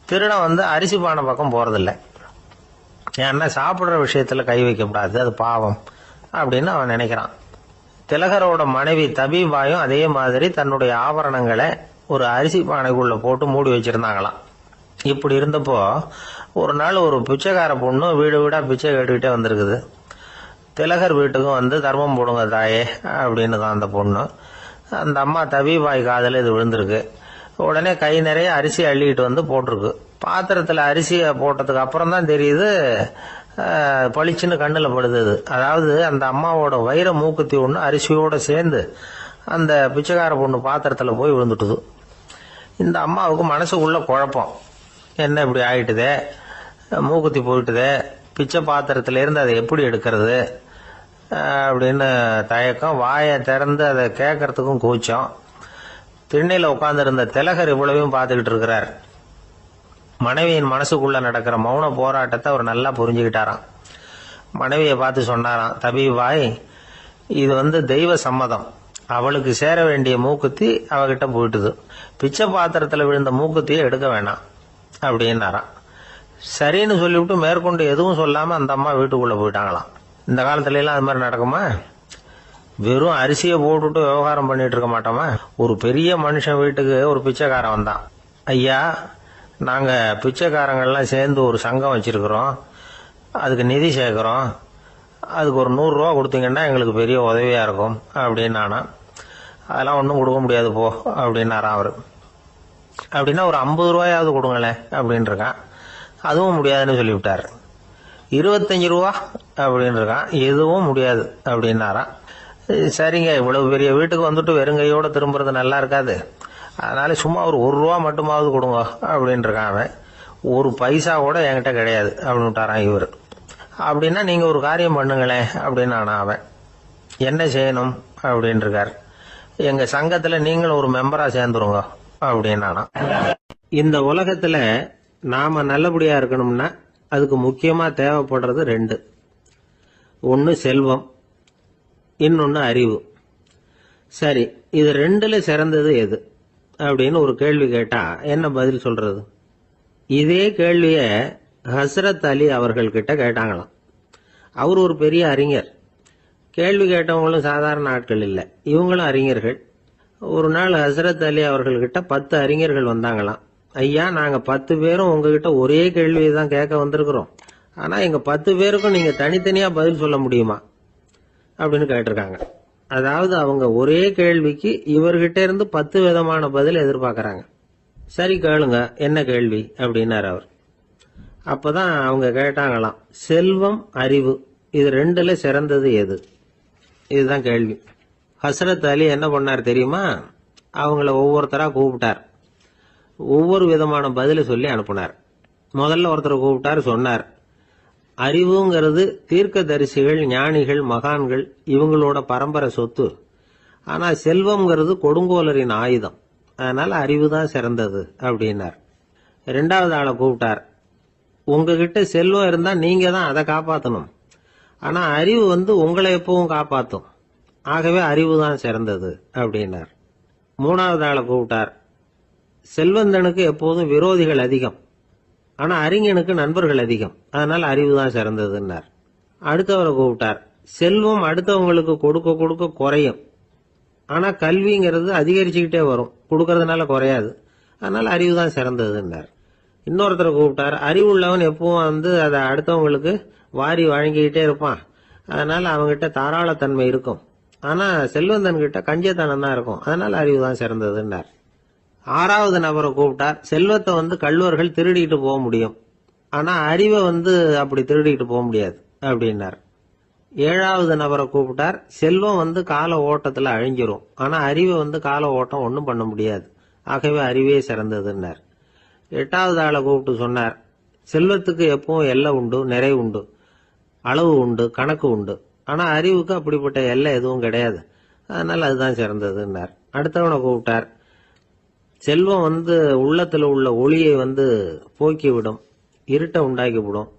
திருடன் அரிசி பானை பக்கம் போறதில்லை. ஏன்னா சாப்பிடுற விஷயத்துல கை வைக்கக்கூடாது, அது பாவம் அப்படின்னு அவன் நினைக்கிறான். திலகரோட மனைவி தபிபாயும் அதே மாதிரி தன்னுடைய ஆபரணங்களை ஒரு அரிசி பானைக்குள்ள போட்டு மூடி வச்சிருந்தாங்களாம். இப்படி இருந்தப்போ ஒரு நாள் ஒரு பிச்சைக்கார பொண்ணு வீடு வீடா பிச்சை கேட்டுக்கிட்டே வந்திருக்குது. திலகர் வீட்டுக்கும் தர்மம் போடுங்க தாயே அப்படின்னு தான் அந்த பொண்ணு. அந்த அம்மா தபிபாய் காதல இது விழுந்திருக்கு. உடனே கை நிறைய அரிசி அள்ளிட்டு போட்டிருக்கு. பாத்திரத்துல அரிசியை போட்டதுக்கு அப்புறம் தான் தெரியுது, பளிச்சுன்னு கண்ணுல படுது. அதாவது அந்த அம்மாவோட வைர மூக்குத்தி ஒண்ணு அரிசியோட சேர்ந்து அந்த பிச்சைக்கார பொண்ணு பாத்திரத்துல போய் விழுந்துட்டுது. இந்த அம்மாவுக்கு மனசுக்குள்ள குழப்பம், என்ன இப்படி ஆயிட்டுதே, மூக்குத்தி போயிட்டுதே, பிச்சை பாத்திரத்துல இருந்து அதை எப்படி எடுக்கிறது அப்படின்னு தயக்கம். வாயை திறந்து அதை கேட்கறதுக்கும் கூச்சம். திண்ணையில உட்கார்ந்து இருந்த திலகர் இவ்வளவையும் பார்த்துக்கிட்டு இருக்கிறார். மனைவியின் மனசுக்குள்ள நடக்கிற மௌன போராட்டத்தை அவர் நல்லா புரிஞ்சுக்கிட்டாராம். மனைவியை பார்த்து சொன்னாராம், தபிபாய், இது தெய்வ சம்மதம். அவளுக்கு சேர வேண்டிய மூக்குத்தி அவகிட்ட போயிட்டுது. பிச்சை பாத்திரத்துல விழுந்த மூக்குத்தியை எடுக்க வேணாம் அப்படின்னாராம். சரின்னு சொல்லிவிட்டு மேற்கொண்டு எதுவும் சொல்லாம அந்த அம்மா வீட்டுக்குள்ள போயிட்டாங்களாம். இந்த காலத்துல எல்லாம் அது மாதிரி நடக்குமா? வெறும் அரிசியை போட்டுட்டு விவகாரம் பண்ணிட்டு இருக்க மாட்டோமா? ஒரு பெரிய மனுஷன் வீட்டுக்கு ஒரு பிச்சைக்காரன் வந்தான். ஐயா, நாங்க பிச்சைக்காரங்கள்லாம் சேர்ந்து ஒரு சங்கம் வச்சிருக்கிறோம், அதுக்கு நிதி சேர்க்கிறோம், அதுக்கு ஒரு 100 ரூபா கொடுத்தீங்கன்னா எங்களுக்கு பெரிய உதவியா இருக்கும் அப்படின்னானா. அதெல்லாம் ஒன்றும் கொடுக்க முடியாது போ அப்படின்னாராம் அவரு. அப்படின்னா ஒரு 50 ரூபாயாவது கொடுங்களேன் அப்படின்னு இருக்கான். அதுவும் முடியாதுன்னு சொல்லிவிட்டாரு. 25 ரூபா அப்படின்னு இருக்கான். எதுவும் முடியாது அப்படின்னாராம். சரிங்க, இவ்வளவு பெரிய வீட்டுக்கு வெறுங்கையோட திரும்புறது நல்லா இருக்காது, அதனால சும்மா ஒரு 1 ரூபா மட்டுமாவது கொடுங்க அப்படின்னு இருக்கான் அவன். ஒரு பைசா கூட என்கிட்ட கிடையாது அப்படின்னு விட்டாரான் இவர். அப்படின்னா நீங்க ஒரு காரியம் பண்ணுங்களேன் அப்படின்னு அவன். என்ன செய்யணும் அப்படின்னு இருக்காரு. எங்க சங்கத்துல நீங்களும் ஒரு மெம்பரா சேர்ந்துருங்க அப்படின்னானா. இந்த உலகத்துல நாம நல்லபடியா இருக்கணும்னா அதுக்கு முக்கியமா தேவைப்படுறது 2. ஒன்னு செல்வம், இன்னொன்னு அறிவு. சரி, இது 2ல சிறந்தது எது அப்படின்னு ஒரு கேள்வி கேட்டா என்ன பதில் சொல்றது? இதே கேள்விய ஹஸ்ரத் அலி அவர்கள் கிட்ட கேட்டாங்களாம். அவர் ஒரு பெரிய அறிஞர். கேள்வி கேட்டவங்களும் சாதாரண ஆட்கள் இல்லை, இவங்களும் அறிஞர்கள். ஒரு நாள் ஹஸ்ரத் அலி அவர்கள்கிட்ட 10 அறிஞர்கள் வந்தாங்களாம். ஐயா, நாங்க 10 பேரும் உங்ககிட்ட ஒரே கேள்வியை தான் கேட்க வந்திருக்கிறோம், ஆனா எங்க 10 பேருக்கும் நீங்க தனித்தனியா பதில் சொல்ல முடியுமா அப்படின்னு கேட்டிருக்காங்க. அதாவது அவங்க ஒரே கேள்விக்கு இவர்கிட்ட இருந்து 10 விதமான பதில் எதிர்பார்க்கறாங்க. சரி கேளுங்க, என்ன கேள்வி அப்படின்னாரு அவர். அப்பதான் அவங்க கேட்டாங்களாம், செல்வம், அறிவு, இது 2ல சிறந்தது எது? இதுதான் கேள்வி. ஹஸ்ரத் அலி என்ன பண்ணார் தெரியுமா? அவங்கள ஒவ்வொருத்தரா கூப்பிட்டார். ஒவ்வொரு விதமான பதில சொல்லி அனுப்புனார். முதல்ல ஒருத்தரை கூப்பிட்டார், சொன்னார், அறிவுங்கிறது தீர்க்கதரிசிகள், ஞானிகள், மகான்கள் இவங்களோட பரம்பரை சொத்து. ஆனா செல்வம்ங்கிறது கொடுங்கோலரின் ஆயுதம், அதனால அறிவு தான் சிறந்தது அப்படின்னார். ரெண்டாவது ஆளை கூப்பிட்டார். உங்ககிட்ட செல்வம் இருந்தா நீங்க தான் அதை காப்பாற்றணும். ஆனா அறிவு உங்களை எப்பவும் காப்பாற்றும். ஆகவே அறிவு தான் சிறந்தது அப்படின்னார். மூணாவது ஆளை கூப்பிட்டார். செல்வந்தனுக்கு எப்போதும் விரோதிகள் அதிகம், ஆனா அறிஞனுக்கு நண்பர்கள் அதிகம், அதனால அறிவு தான் சிறந்ததுன்னார். அடுத்தவரை கூப்பிட்டார். செல்வம் அடுத்தவங்களுக்கு கொடுக்க கொடுக்க குறையும், ஆனா கல்விங்கிறது அதிகரிச்சுக்கிட்டே வரும், கொடுக்கறதுனால குறையாது, அதனால அறிவு தான் சிறந்ததுன்னார். இன்னொருத்தரை கூப்பிட்டார். அறிவு உள்ளவன் எப்பவும் அதை அடுத்தவங்களுக்கு வாரி வழங்கிக்கிட்டே இருப்பான், அதனால அவங்ககிட்ட தாராளத்தன்மை இருக்கும். ஆனா செல்வந்தன் கிட்ட கஞ்சத்தனம் தான் இருக்கும், அதனால அறிவு தான் சிறந்ததுன்னார். ஆறாவது நபரை கூப்பிட்டார். செல்வத்தை கள்வர்கள் திருடிட்டு போக முடியும், ஆனா அறிவை அப்படி திருடிட்டு போக முடியாது அப்படின்னார். ஏழாவது நபரை கூப்பிட்டார். செல்வம் கால ஓட்டத்துல அழிஞ்சிரும், ஆனா அறிவை கால ஓட்டம் ஒன்றும் பண்ண முடியாது, ஆகவே அறிவே சிறந்ததுன்னார். எட்டாவது ஆளை கூப்பிட்டு சொன்னார். செல்வத்துக்கு எப்பவும் எல்லை உண்டு, நிறைவு உண்டு, அளவு உண்டு, கணக்கு உண்டு, ஆனா அறிவுக்கு அப்படிப்பட்ட எல்லை எதுவும் கிடையாது, அதனால அதுதான் சிறந்ததுன்னார். அடுத்தவனை கூப்பிட்டார். செல்வம் உள்ளத்துல உள்ள ஒளியை போக்கிவிடும், இருட்டை உண்டாக்கிவிடும்,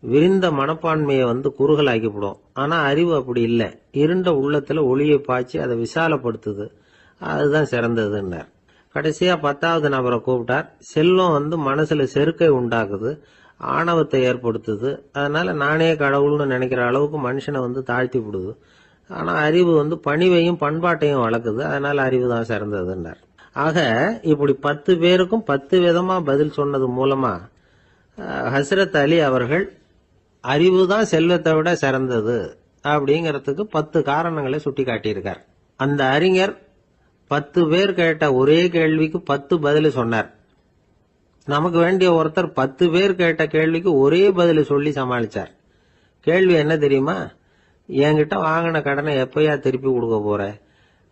விரிந்த மனப்பான்மையை குறுகலாக்கிவிடும். ஆனா அறிவு அப்படி இல்லை, இருண்ட உள்ளத்துல ஒளியை பாய்ச்சி அதை விசாலப்படுத்துது, அதுதான் சிறந்ததுன்னார். கடைசியா 10வது நபரை கூப்பிட்டார். செல்வம் மனசுல செருக்கை உண்டாக்குது, ஆணவத்தை ஏற்படுத்துது, அதனால நானே கடவுள்னு நினைக்கிற அளவுக்கு மனுஷனை தாழ்த்தி விடுது. ஆனா அறிவு பணிவையும் பண்பாட்டையும் வளர்க்குது, அதனால அறிவு தான் சிறந்ததுன்னார். ஆக இப்படி 10 பேருக்கும் 10 விதமா பதில் சொன்னது மூலமா ஹஸ்ரத் அலி அவர்கள் அறிவு தான் செல்வத்தை விட சிறந்தது அப்படிங்கறதுக்கு 10 காரணங்களை சுட்டி காட்டியிருக்கார். அந்த அறிஞர் 10 பேர் கேட்ட ஒரே கேள்விக்கு 10 பதில் சொன்னார். நமக்கு வேண்டிய ஒருத்தர் 10 பேர் கேட்ட கேள்விக்கு ஒரே பதில் சொல்லி சமாளிச்சார். கேள்வி என்ன தெரியுமா? என்கிட்ட வாங்கின கடனை எப்பயா திருப்பி கொடுக்க போற?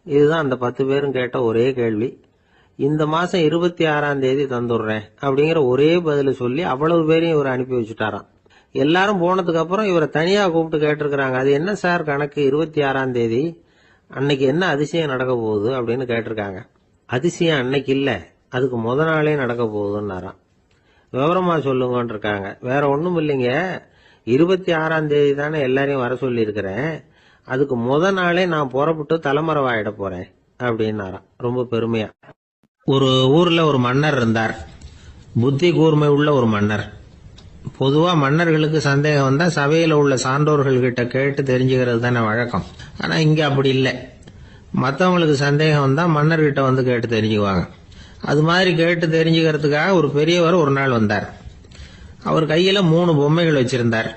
இதுதான் அந்த 10 பேரும் கேட்ட ஒரே கேள்வி. இந்த மாசம் 26ஆம் தேதி தந்துடுறேன் அப்படிங்கிற ஒரே பதில் சொல்லி அவ்வளவு பேரையும் இவர் அனுப்பி வச்சுட்டாராம். எல்லாரும் போனதுக்கு அப்புறம் இவரை தனியா கூப்பிட்டு கேட்டிருக்கிறாங்க. அது என்ன சார் கணக்கு, 26ஆம் தேதி அன்னைக்கு என்ன அதிசயம் நடக்க போகுது அப்படின்னு கேட்டிருக்காங்க. அதிசயம் அன்னைக்கு இல்ல, அதுக்கு முத நாளே நடக்க போகுதுன்னாராம். விவரமா சொல்லுங்கன்னு இருக்காங்க. வேற ஒண்ணும் இல்லைங்க, 26ஆம் தேதி தானே எல்லாரையும் வர சொல்லி இருக்கிறேன், அதுக்கு முத நாளே நான் புறப்பட்டு தலைமறைவாயிட போறேன் அப்படின்னாராம் ரொம்ப பெருமையா. ஒரு ஊர்ல ஒரு மன்னர் இருந்தார், புத்தி கூர்மை உள்ள ஒரு மன்னர். பொதுவா மன்னர்களுக்கு சந்தேகம் வந்தா சபையில உள்ள சான்றோர்கள் கிட்ட கேட்டு தெரிஞ்சுக்கிறது தானே வழக்கம். ஆனா இங்க அப்படி இல்லை, மற்றவங்களுக்கு சந்தேகம் வந்தா மன்னர்கிட்ட கேட்டு தெரிஞ்சுக்குவாங்க. அது மாதிரி கேட்டு தெரிஞ்சுக்கிறதுக்காக ஒரு பெரியவர் ஒரு நாள் வந்தார். அவர் கையில 3 பொம்மைகள் வச்சிருந்தார்.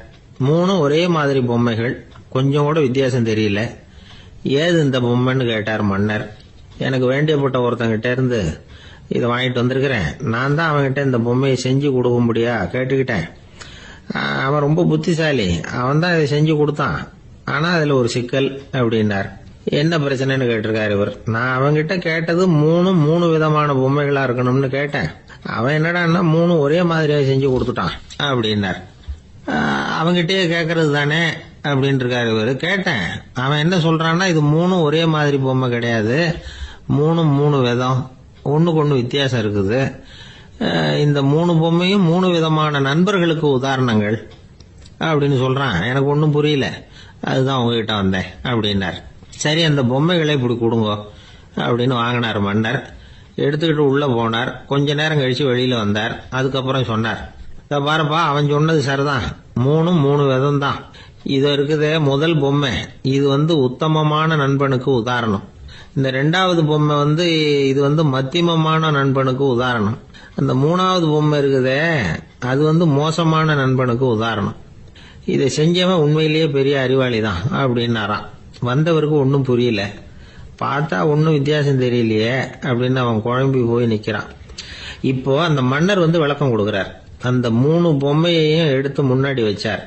3 ஒரே மாதிரி பொம்மைகள், கொஞ்சம் கூட வித்தியாசம் தெரியல. ஏது இந்த பொம்மைன்னு கேட்டார் மன்னர். எனக்கு வேண்டியப்பட்ட ஒருத்தங்கிட்ட இருந்து இதை வாங்கிட்டு வந்திருக்கிறேன், நான் தான் அவன்கிட்ட இந்த பொம்மையை செஞ்சு கொடுக்கும்படியா கேட்டுக்கிட்டேன். அவன் ரொம்ப புத்திசாலி, அவன் தான் இதை செஞ்சு கொடுத்தான், ஆனா அதுல ஒரு சிக்கல் அப்படின்னார். என்ன பிரச்சனைன்னு கேட்டிருக்காரு இவர். நான் அவன்கிட்ட கேட்டது 3 விதமான பொம்மைகளா இருக்கணும்னு கேட்டேன், அவன் என்னடான்னா 3 ஒரே மாதிரியா செஞ்சு கொடுத்துட்டான் அப்படின்னார். அவன்கிட்டயே கேட்கறது தானே அப்படின்னு இருக்காரு இவர். கேட்டேன், அவன் என்ன சொல்றான்னா இது 3 ஒரே மாதிரி பொம்மை கிடையாது, 3 விதம், ஒண்ணுக்கு ஒண்ணு வித்தியாசம் இருக்குது. இந்த 3 பொம்மையும் 3 விதமான நண்பர்களுக்கு உதாரணங்கள் அப்படின்னு சொல்றான். எனக்கு ஒன்னும் புரியல, அதுதான் உங்ககிட்ட வந்தேன் அப்படின்னார். சரி, அந்த பொம்மைகளை இப்படி கொடுங்க அப்படின்னு வாங்கினார் மன்னர். எடுத்துக்கிட்டு உள்ள போனார். கொஞ்ச நேரம் கழிச்சு வெளியில வந்தார். அதுக்கப்புறம் சொன்னார், பாருப்பா, அவன் சொன்னது சரிதான், 3 விதம் தான். இது இருக்குதே முதல் பொம்மை, இது உத்தமமான நண்பனுக்கு உதாரணம். இந்த 2வது பொம்மை இது மத்தியமமான நண்பனுக்கு உதாரணம். அந்த 3வது பொம்மை இருக்குதே அது மோசமான நண்பனுக்கு உதாரணம். இதை செஞ்சவன் உண்மையிலேயே பெரிய அறிவாளி தான் அப்படின்னாராம். வந்தவருக்கு ஒன்னும் புரியல, பார்த்தா ஒன்னும் வித்தியாசம் தெரியலையே அப்படின்னு அவன் குழம்பி போய் நிக்கிறான். இப்போ அந்த மன்னர் விளக்கம் கொடுக்கிறார். அந்த 3 பொம்மையையும் எடுத்து முன்னாடி வச்சார்.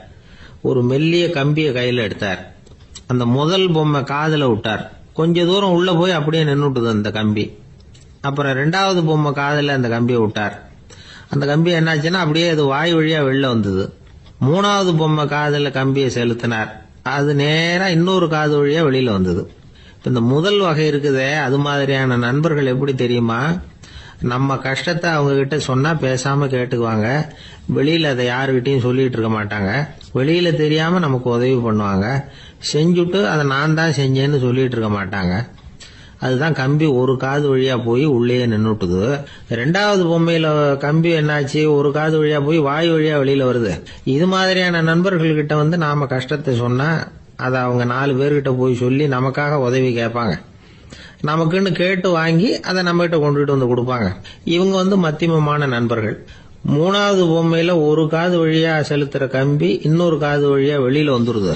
ஒரு மெல்லிய கம்பிய கையில எடுத்தார். அந்த முதல் பொம்மை காதுல விட்டார். கொஞ்ச தூரம் உள்ள போய் அப்படியே நின்னுட்டுது அந்த கம்பி. அப்புறம் 2வது பொம்மை காதுல அந்த கம்பியை விட்டார். அந்த கம்பி என்னாச்சுன்னா அப்படியே அது வாய் வழியா வெளில வந்தது. 3வது பொம்மை காதுல கம்பியை செலுத்தினார். அது நேரா இன்னொரு காது வழியா வெளியில வந்தது. இந்த முதல் வகை இருக்குதே, அது மாதிரியான நண்பர்கள் எப்படி தெரியுமா? நம்ம கஷ்டத்தை அவங்க கிட்ட சொன்னா பேசாம கேட்டுக்குவாங்க. வெளியில அதை யாருகிட்டையும் சொல்லிட்டு இருக்க மாட்டாங்க. வெளியில தெரியாம நமக்கு உதவி பண்ணுவாங்க. செஞ்சுட்டு அதை நான் தான் செஞ்சேன்னு சொல்லிட்டு இருக்க மாட்டாங்க. அதுதான் கம்பி ஒரு காது வழியா போய் உள்ளே நின்னுட்டுது. ரெண்டாவது பொம்மையில கம்பி என்னாச்சு, ஒரு காது வழியா போய் வாய் வழியா வெளியில வருது. இது மாதிரியான நண்பர்கள்கிட்ட நாம கஷ்டத்தை சொன்னா அதை அவங்க 4 பேர்கிட்ட போய் சொல்லி நமக்காக உதவி கேட்பாங்க. நமக்குன்னு கேட்டு வாங்கி அதை நம்ம கிட்ட கொண்டுட்டு வந்து கொடுப்பாங்க. இவங்க மத்தியமமான நண்பர்கள். 3வது பொம்மையில ஒரு காது வழியா செலுத்துற கம்பி இன்னொரு காது வழியா வெளியில வந்துருது.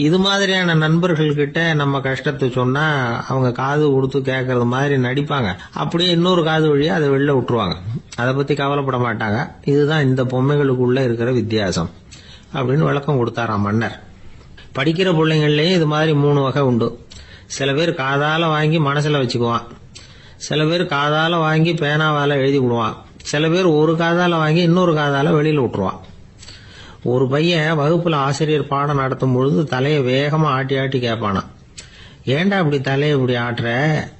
இது மாதிரியான நண்பர்கள் கிட்ட நம்ம கஷ்டத்தை சொன்னா அவங்க காது கொடுத்து கேட்கறது மாதிரி நடிப்பாங்க. அப்படியே இன்னொரு காது வழியா அதை வெளில விட்டுருவாங்க. அதை பத்தி கவலைப்பட மாட்டாங்க. இதுதான் இந்த பொம்மைகளுக்குள்ள இருக்கிற வித்தியாசம் அப்படின்னு விளக்கம் கொடுத்தாராம் மன்னர். படிக்கிற பிள்ளைங்கள்லயும் இது மாதிரி 3 வகை உண்டு. சில பேர் காதால வாங்கி மனசுல வச்சுக்குவான். சில பேர் காதால வாங்கி பேனாவால எழுதி விடுவான். சில பேர் ஒரு காதால வாங்கி இன்னொரு காதால வெளியில விட்டுருவான். ஒரு பையன் வகுப்புல ஆசிரியர் பாடம் நடத்தும் பொழுது தலையை வேகமா ஆட்டி ஆட்டி கேட்பானா, ஏண்டா இப்படி தலையை இப்படி ஆட்டுற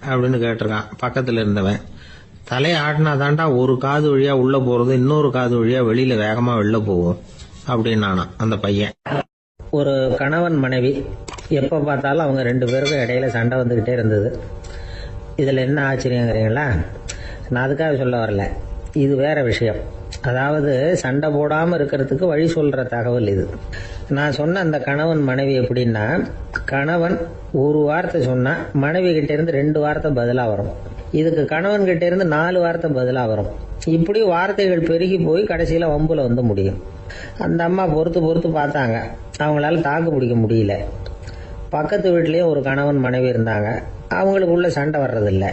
அப்படின்னு கேட்டிருக்கான். பக்கத்துல இருந்தவன், தலையை ஆட்டினா தாண்டா ஒரு காது வழியா உள்ள போறது இன்னொரு காது வழியா வெளியில வேகமா வெளில போகும் அப்படின்னானா அந்த பையன். ஒரு கணவன் மனைவி எப்ப பார்த்தாலும் அவங்க 2 பேருக்கும் இடையில சண்டை வந்துகிட்டே இருந்தது. இதுல என்ன ஆச்சரியங்கிறீங்களா? நான் அதுக்காக சொல்ல வரல, இது வேற விஷயம். அதாவது சண்டை போடாம இருக்கிறதுக்கு வழி சொல்ற தகவல் இது. நான் சொன்ன அந்த கணவன் மனைவி எப்படின்னா, கணவன் ஒரு வார்த்தை சொன்னா மனைவி கிட்ட இருந்து 2 வார்த்தை பதிலா வரும். இதுக்கு கணவன் கிட்ட இருந்து 4 வார்த்தை பதிலா வரும். இப்படி வார்த்தைகள் பெருகி போய் கடைசியில வம்புல முடியும். அந்த அம்மா பொறுத்து பொறுத்து பார்த்தாங்க. அவங்களால தாக்கு பிடிக்க முடியல. பக்கத்து வீட்லயும் ஒரு கணவன் மனைவி இருந்தாங்க. அவங்களுக்குள்ள சண்டை வர்றதில்லை.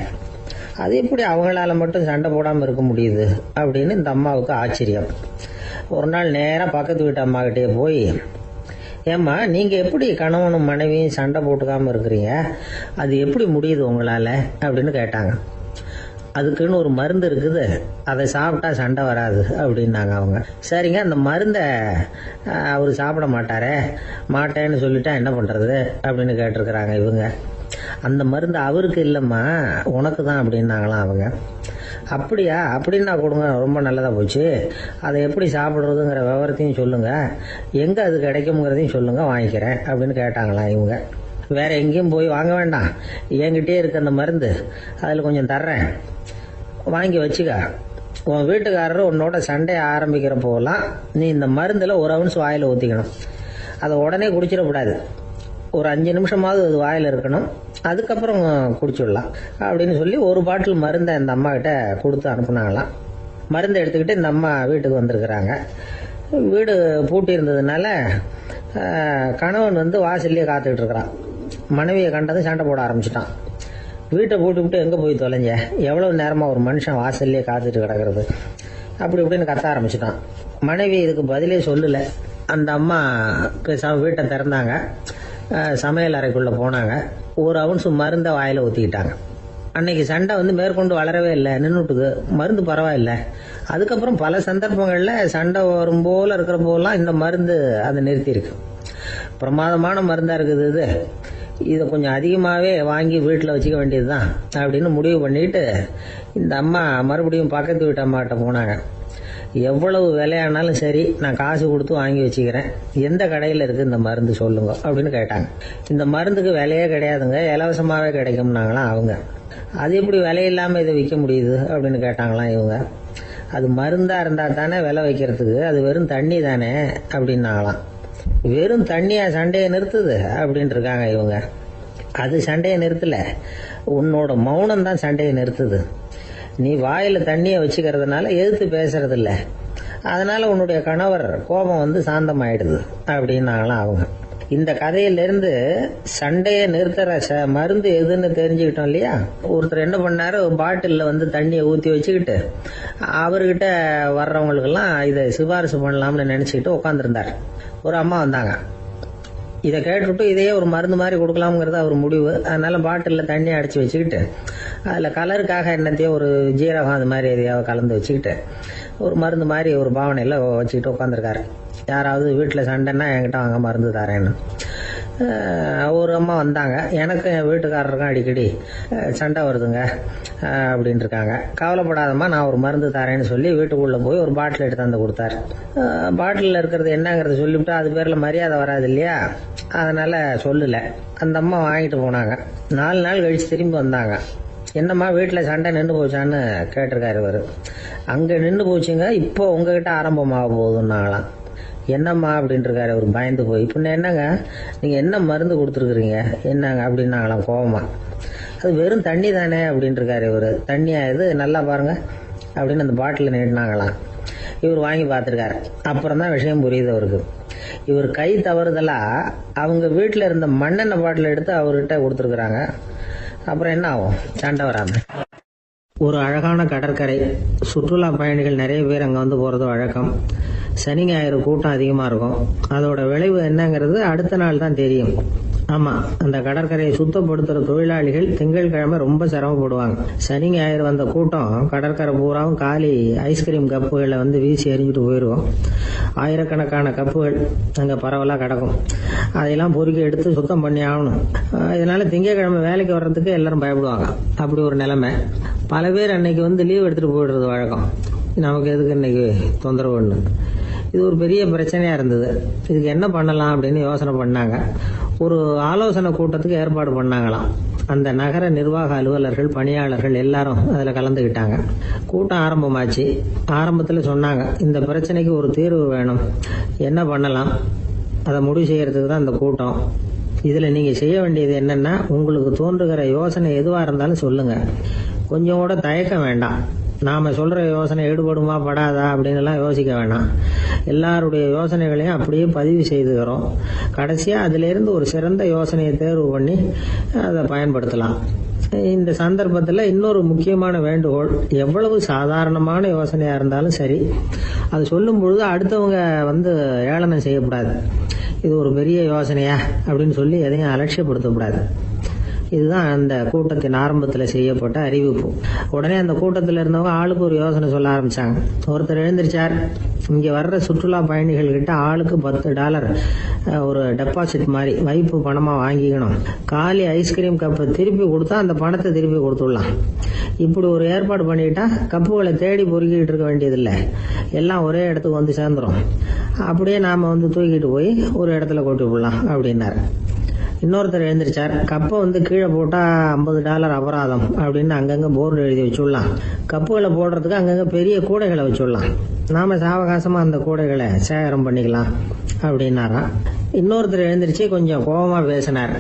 அது எப்படி அவங்களால மட்டும் சண்டை போடாம இருக்க முடியுது அப்படின்னு இந்த அம்மாவுக்கு ஆச்சரியம். ஒரு நாள் நேரா பக்கத்து வீட்டு அம்மா கிட்டே போய், ஏம்மா நீங்க எப்படி கணவனும் மனைவியும் சண்டை போட்டுக்காம இருக்கிறீங்க, அது எப்படி முடியுது உங்களால அப்படின்னு கேட்டாங்க. அதுக்குன்னு ஒரு மருந்து இருக்குது, அதை சாப்பிட்டா சண்டை வராது அப்படின்னாங்க அவங்க. சரிங்க, அந்த மருந்தை அவரு சாப்பிட மாட்டேன்னு சொல்லிட்டா என்ன பண்றது அப்படின்னு கேட்டிருக்கிறாங்க இவங்க. அந்த மருந்து அவருக்கு இல்லம்மா, உனக்கு தான் அப்படின்னாங்களாம் அவங்க. அப்படியா, அப்படின்னா கொடுங்க, ரொம்ப நல்லதா போச்சு. அதை எப்படி சாப்பிடுறதுங்கிற விவரத்தையும் சொல்லுங்க, எங்க அது கிடைக்குங்கிறதையும் சொல்லுங்க, வாங்கிக்கிறேன் அப்படின்னு கேட்டாங்களாம் இவங்க. வேற எங்கேயும் போய் வாங்க வேண்டாம், என்கிட்டயே இருக்க அந்த மருந்து, அதில் கொஞ்சம் தர்றேன், வாங்கி வச்சுக்க. உன் வீட்டுக்காரர் உன்னோட சண்டையை ஆரம்பிக்கிற போகலாம் நீ இந்த மருந்தில் ஒரு அவுன்ஸ் வாயில் ஊற்றிக்கணும். அதை உடனே குடிச்சிடக்கூடாது, ஒரு 5 நிமிஷமாவது அது வாயில் இருக்கணும், அதுக்கப்புறம் குடிச்சிடலாம் அப்படின்னு சொல்லி ஒரு பாட்டில் மருந்தை இந்த அம்மா கிட்ட கொடுத்து அனுப்புனாங்களாம். மருந்தை எடுத்துக்கிட்டு இந்த அம்மா வீட்டுக்கு வந்திருக்கிறாங்க. வீடு பூட்டி இருந்ததுனால கணவன் வாசல்லையே காத்துக்கிட்டு இருக்கிறான். மனைவியை கண்டதும் சண்டை போட ஆரம்பிச்சிட்டான். வீட்டை பூட்டி விட்டு எங்கே போய் தொலைஞ்ச, எவ்வளவு நேரமாக ஒரு மனுஷன் வாசல்லையே காத்துட்டு கிடக்கிறது அப்படி இப்படின்னு கத்த ஆரம்பிச்சிட்டான். மனைவி இதுக்கு பதிலே சொல்லலை. அந்த அம்மா பேசாம வீட்டை திறந்தாங்க, சமையல் அறைக்குள்ளே போனாங்க, ஒரு அவுன்ஸ் மருந்தை வாயில் ஊற்றிக்கிட்டாங்க. அன்னைக்கு சண்டை மேற்கொண்டு வளரவே இல்லை, நின்றுட்டுது. மருந்து பரவாயில்ல. அதுக்கப்புறம் பல சந்தர்ப்பங்களில் சண்டை வரும் போல இருக்கிற போதெல்லாம் இந்த மருந்து அதை நிறுத்தியிருக்கு. பிரமாதமான மருந்தாக இருக்குது இதை கொஞ்சம் அதிகமாகவே வாங்கி வீட்டில் வச்சுக்க வேண்டியது தான் அப்படின்னு முடிவு பண்ணிட்டு இந்த அம்மா மறுபடியும் பக்கத்து வீட்டு அம்மாட்ட போனாங்க. எவ்வளவு விலையானாலும் சரி, நான் காசு கொடுத்து வாங்கி வச்சுக்கிறேன், எந்த கடையில் இருக்குது இந்த மருந்து சொல்லுங்க அப்படின்னு கேட்டாங்க. இந்த மருந்துக்கு விலையே கிடையாதுங்க, இலவசமாகவே கிடைக்கும்னாங்களாம் அவங்க. அது எப்படி விலையில்லாமல் இதை விற்க முடியுது அப்படின்னு கேட்டாங்களாம் இவங்க. அது மருந்தாக இருந்தால் தானே விலை வைக்கிறதுக்கு, அது வெறும் தண்ணி தானே அப்படின்னாங்களாம். வெறும் தண்ணியா சண்டையை நிறுத்துது அப்படின்னு இருக்காங்க இவங்க. அது சண்டையை நிறுத்தல, உன்னோட மௌனம் தான் சண்டையை நிறுத்துது. நீ வாயில தண்ணியை வச்சுக்கிறதுனால எதிர்த்து பேசுறது இல்ல, அதனால உன்னுடைய கணவர் கோபம் சாந்தமாயிடுது அப்படின்னாங்களாம் அவங்க. இந்த கதையிலிருந்து சண்டையை நிறுத்துற மருந்து எதுன்னு தெரிஞ்சுக்கிட்டோம் இல்லையா. ஒருத்தர் என்ன பண்ணாரு, பாட்டில்ல தண்ணியை ஊற்றி வச்சுக்கிட்டு அவர்கிட்ட வர்றவங்களுக்கெல்லாம் இதை சிபாரிசு பண்ணலாம்னு நினைச்சுக்கிட்டு உட்காந்துருந்தார். ஒரு அம்மா வந்தாங்க. இதை கேட்டுவிட்டு இதையே ஒரு மருந்து மாதிரி கொடுக்கலாம்ங்கிறது அவர் முடிவு. அதனால பாட்டிலில் தண்ணி அடித்து வச்சுக்கிட்டு அதில் கலருக்காக என்னத்தையோ ஒரு ஜீரகம் அது மாதிரி எதையாவது கலந்து வச்சுக்கிட்டு ஒரு மருந்து மாதிரி ஒரு பாவனையில் வச்சுக்கிட்டு உட்காந்துருக்காரு. யாராவது வீட்டில் சண்டைன்னா என்கிட்ட வாங்க மருந்து தரேன்னு. ஒரு அம்மா வந்தாங்க. எனக்கு என் வீட்டுக்காரருக்கும் அடிக்கடி சண்டை வருதுங்க அப்படின்னு இருக்காங்க. கவலைப்படாதம்மா, நான் ஒரு மருந்து தரேன்னு சொல்லி வீட்டுக்குள்ளே போய் ஒரு பாட்டில் எடுத்து வந்து கொடுத்தாரு. பாட்டிலில் இருக்கிறது என்னங்கிறத சொல்லிவிட்டு அது பேரில் மரியாதை வராது இல்லையா, அதனால் சொல்லலை. அந்த அம்மா வாங்கிட்டு போனாங்க. 4 நாள் கழித்து திரும்பி வந்தாங்க. என்னம்மா வீட்டில் சண்டை நின்று போச்சான்னு கேட்டிருக்காரு இவர். அங்கே நின்று போச்சுங்க, இப்போ உங்ககிட்ட ஆரம்பமாக போகுதுன்னாங்களாம். என்னம்மா அப்படின்ட்டு இருக்காரு அவர் பயந்து போய். பின்ன என்னங்க, நீங்கள் என்ன மருந்து கொடுத்துருக்குறீங்க என்னங்க அப்படின்னாங்களாம் கோவமா. அது வெறும் தண்ணி தானே அப்படின்ட்டு இருக்காரு இவர். தண்ணியா இது, நல்லா பாருங்க அப்படின்னு அந்த பாட்டில் நீட்டினாங்களாம். இவர் வாங்கி பார்த்துருக்காரு. அப்புறம் தான் விஷயம் புரியுது அவருக்கு. இவர் கை தவறுதலா அவங்க வீட்டில் இருந்த மண்ணெண்ணெய் பாட்டில் எடுத்து அவர்கிட்ட கொடுத்துருக்குறாங்க. அப்புறம் என்ன ஆகும், சண்டை வராம. ஒரு அழகான கடற்கரை, சுற்றுலா பயணிகள் நிறைய பேர் அங்கே வந்து போகிறது வழக்கம். சனி ஞாயிறு கூட்டம் அதிகமாக இருக்கும். அதோட விளைவு என்னங்கிறது அடுத்த நாள் தான் தெரியும். ஆமாம், அந்த கடற்கரையை சுத்தப்படுத்துகிற தொழிலாளிகள் திங்கட்கிழமை ரொம்ப சிரமப்படுவாங்க. சனி ஞாயிறு வந்த கூட்டம் கடற்கரை பூராவும் காலி ஐஸ்கிரீம் கப்புகளை வந்து வீசி எறிஞ்சிட்டு போயிடுவோம். ஆயிரக்கணக்கான கப்புகள் அங்கே பரவலாக கிடக்கும். அதையெல்லாம் பொறுக்கி எடுத்து சுத்தம் பண்ணி ஆகணும். இதனால திங்கட்கிழமை வேலைக்கு வர்றதுக்கு எல்லாரும் பயப்படுவாங்க. அப்படி ஒரு நிலைமை. பல பேர் அன்னைக்கு வந்து லீவ் எடுத்துகிட்டு போயிடுறது வழக்கம். நமக்கு எதுக்கு இன்னைக்கு தொந்தரவுன்னு. இது ஒரு பெரிய பிரச்சனையாக இருந்தது. இதுக்கு என்ன பண்ணலாம் அப்படின்னு யோசனை பண்ணாங்க. ஒரு ஆலோசனை கூட்டத்துக்கு ஏற்பாடு பண்ணாங்களாம். அந்த நகர நிர்வாக அலுவலர்கள், பணியாளர்கள் எல்லாரும் அதில் கலந்துக்கிட்டாங்க. கூட்டம் ஆரம்பமாச்சு. ஆரம்பத்தில் சொன்னாங்க, இந்த பிரச்சனைக்கு ஒரு தீர்வு வேணும், என்ன பண்ணலாம், அதை முடிவு செய்யறதுக்கு தான் இந்த கூட்டம். இதில் நீங்கள் செய்ய வேண்டியது என்னென்னா, உங்களுக்கு தோன்றுகிற யோசனை எதுவாக இருந்தாலும் சொல்லுங்கள். கொஞ்சம் கூட தயக்கம் வேண்டாம். நாம் சொல்கிற யோசனை ஈடுபடுமா படாதா அப்படின்லாம் யோசிக்க வேணாம். எல்லாருடைய யோசனைகளையும் அப்படியே பதிவு செய்துக்கிறோம். கடைசியாக அதிலிருந்து ஒரு சிறந்த யோசனையை தேர்வு பண்ணி அதை பயன்படுத்தலாம். இந்த சந்தர்ப்பத்தில் இன்னொரு முக்கியமான வேண்டுகோள், எவ்வளவு சாதாரணமான யோசனையாக இருந்தாலும் சரி, அது சொல்லும் பொழுது அடுத்தவங்க வந்து ஏளனம் செய்யக்கூடாது. இது ஒரு பெரிய யோசனையா அப்படின்னு சொல்லி எதையும் அலட்சியப்படுத்தக்கூடாது. இதுதான் அந்த கூட்டத்தின் ஆரம்பத்தில் செய்யப்பட்ட அறிவிப்பு. உடனே அந்த கூட்டத்தில் இருந்தவங்க ஆளுக்கு ஒரு யோசனை சொல்ல ஆரம்பிச்சாங்க. ஒருத்தர் எழுந்திருச்சார், இங்கே வர்ற சுற்றுலா பயணிகள் கிட்ட ஆளுக்கு $10 ஒரு டெபாசிட் மாதிரி வைப்பு பணமாக வாங்கிக்கணும். காலி ஐஸ்கிரீம் கப்பை திருப்பி கொடுத்தா அந்த பணத்தை திருப்பி கொடுத்துடலாம். இப்படி ஒரு ஏற்பாடு பண்ணிக்கிட்டா கப்புகளை தேடி பொறுக்கிட்டு இருக்க வேண்டியதில்லை, எல்லாம் ஒரே இடத்துக்கு வந்து சேர்ந்துடும். அப்படியே நாம் வந்து தூக்கிட்டு போய் ஒரு இடத்துல கொட்டி விடலாம் அப்படின்னாரு. இன்னொருத்தர் எழுந்திருச்சார், கப்பை வந்து கீழே போட்டால் $50 அபராதம் அப்படின்னு அங்கங்கே போர்டு எழுதி வச்சுடலாம். கப்புகளை போடுறதுக்கு அங்கங்கே பெரிய கூடைகளை வச்சுடலாம். நாம் சாவகாசமாக அந்த கூடைகளை சேகரம் பண்ணிக்கலாம் அப்படின்னாராம். இன்னொருத்தர் எழுந்திரிச்சு கொஞ்சம் கோபமாக பேசினார்.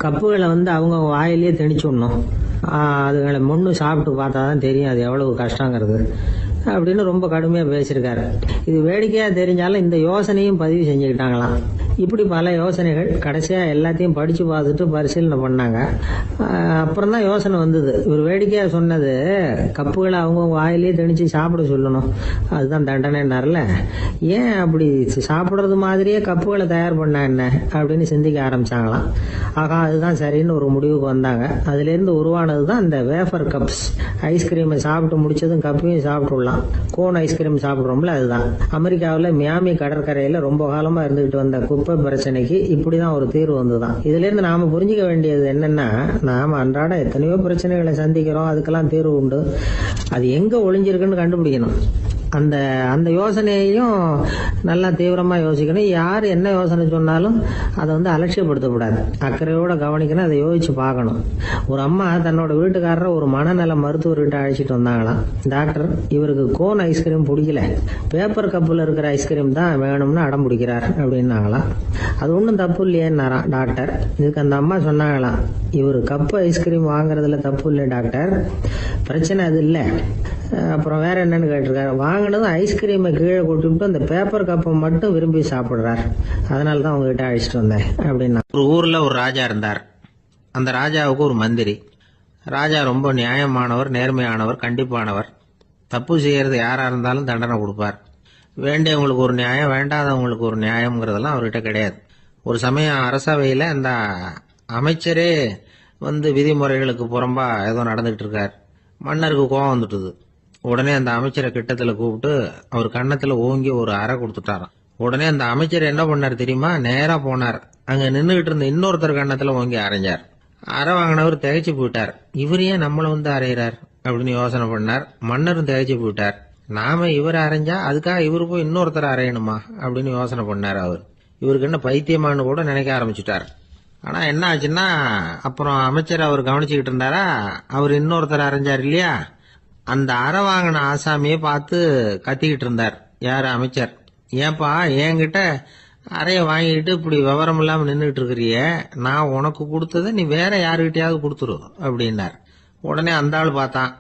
கப்புகளை வந்து அவங்க வாயிலேயே திணிச்சுடணும், அதுகளை முன்னு சாப்பிட்டு பார்த்தா தான் தெரியும் அது எவ்வளவு கஷ்டங்கிறது அப்படின்னு ரொம்ப கடுமையாக பேசியிருக்காரு. இது வேடிக்கையாக தெரிஞ்சாலும் இந்த யோசனையும் பதிவு செஞ்சுக்கிட்டாங்களாம். இப்படி பல யோசனைகள். கடைசியாக எல்லாத்தையும் படித்து பார்த்துட்டு பரிசீலனை பண்ணாங்க. அப்புறம் தான் யோசனை வந்தது. இவர் வேடிக்கையாக சொன்னது, கப்புகளை அவங்க வாயிலே திணிச்சு சாப்பிட சொல்லணும், அதுதான் தண்டனைன்னார்ல, ஏன் அப்படி சாப்பிட்றது மாதிரியே கப்புகளை தயார் பண்ண என்ன அப்படின்னு சிந்திக்க ஆரம்பிச்சாங்களாம். ஆகா, அதுதான் சரின்னு ஒரு முடிவுக்கு வந்தாங்க. அதுலேருந்து உருவானது தான் இந்த வேஃபர் கப்ஸ். ஐஸ்கிரீமை சாப்பிட்டு முடிச்சதும் கப்பையும் சாப்பிட்டுடலாம். கோன் ஐஸ்கிரீம் சாப்பிட்றோம்ல, அதுதான். அமெரிக்காவில் மியாமி கடற்கரையில் ரொம்ப காலமாக இருந்துகிட்டு வந்த குப்பை பிரச்சனைக்கு இப்படிதான் ஒரு தீர்வு வந்துதான். இதுல இருந்து நாம புரிஞ்சுக்க வேண்டியது என்னன்னா, நாம அன்றாட எத்தனையோ பிரச்சனைகளை சந்திக்கிறோம், அதுக்கெல்லாம் தீர்வு உண்டு. அது எங்க ஒளிஞ்சிருக்குன்னு கண்டுபிடிக்கணும். அந்த யோசனையையும் நல்லா தீவிரமா யோசிக்கணும். யார் என்ன யோசனை சொன்னாலும் அதை வந்து அலட்சியப்படுத்தக்கூடாது, அக்கறையோட கவனிக்கணும், அதை யோசிச்சு பார்க்கணும். ஒரு அம்மா தன்னோட வீட்டுக்காரரை ஒரு மனநல மருத்துவர்கிட்ட அழைச்சிட்டு வந்தாங்களாம். டாக்டர், இவருக்கு கோன் ஐஸ்கிரீம் பிடிக்கல, பேப்பர் கப்பில் இருக்கிற ஐஸ்கிரீம் தான் வேணும்னு அடம் பிடிக்கிறார் அப்படின்னாங்களாம். அது ஒன்றும் தப்பு இல்லையேன்னாராம் டாக்டர். இதுக்கு அந்த அம்மா சொன்னாங்களாம், இவர் கப்பு ஐஸ்கிரீம் வாங்குறதுல தப்பு இல்லை டாக்டர், பிரச்சனை அது இல்லை. அப்புறம் வேற என்னன்னு கேட்டிருக்காரு. வாங்கினதும் ஐஸ்கிரீமை கீழே கொட்டிவிட்டு அந்த பேப்பர் கப்பை மட்டும் விரும்பி சாப்பிடுறார், அதனால தான் உங்ககிட்ட அழைச்சிட்டு வந்தேன் அப்படின்னா. ஒரு ஊர்ல ஒரு ராஜா இருந்தார். அந்த ராஜாவுக்கு ஒரு மந்திரி. ராஜா ரொம்ப நியாயமானவர், நேர்மையானவர், கண்டிப்பானவர். தப்பு செய்யறது யாரா இருந்தாலும் தண்டனை கொடுப்பார். வேண்டியவங்களுக்கு ஒரு நியாயம், வேண்டாதவங்களுக்கு ஒரு நியாயம்ங்கிறதெல்லாம் அவர்கிட்ட கிடையாது. ஒரு சமயம் அரசவையில் அந்த அமைச்சரே வந்து விதிமுறைகளுக்கு புறம்பா ஏதோ நடந்துகிட்டு இருக்கார். மன்னருக்கு கோபம் வந்துட்டுது. உடனே அந்த அமைச்சரை கிட்டத்தில் கூப்பிட்டு அவர் கன்னத்தில் ஓங்கி ஒரு அறை கொடுத்துட்டாராம். உடனே அந்த அமைச்சர் என்ன பண்ணார் தெரியுமா? நேரா போனார். அங்க நின்றுகிட்டு இருந்த இன்னொருத்தர் கண்ணத்துல ஓங்கி அரைஞ்சார். அரை வாங்கினவர் திகைச்சு போயிட்டார். இவர் ஏன் நம்மள வந்து அரைகிறார் அப்படின்னு யோசனை பண்ணார். மன்னரும் திகைச்சு போயிட்டார். நாம இவரை அரைஞ்சா அதுக்காக இவரு போய் இன்னொருத்தர் அரையணுமா அப்படின்னு யோசனை பண்ணார். அவர் இவருக்கு என்ன பைத்தியமானு கூட நினைக்க ஆரம்பிச்சுட்டார். ஆனா என்ன ஆச்சுன்னா, அப்புறம் அமைச்சர் அவர் கவனிச்சுக்கிட்டு இருந்தாரா, அவர் இன்னொருத்தர் அரைஞ்சார் இல்லையா, அந்த அரை வாங்கின ஆசாமியை பார்த்து கத்திக்கிட்டு இருந்தார். யாரு? அமைச்சர். ஏன்பா என்கிட்ட அறைய வாங்கிட்டு இப்படி விவரம் இல்லாம நின்றுட்டு இருக்கிறிய, நான் உனக்கு கொடுத்ததை நீ வேற யாருகிட்டயாவது கொடுத்துரு அப்படின்னார். உடனே அந்த ஆள் பார்த்தான்.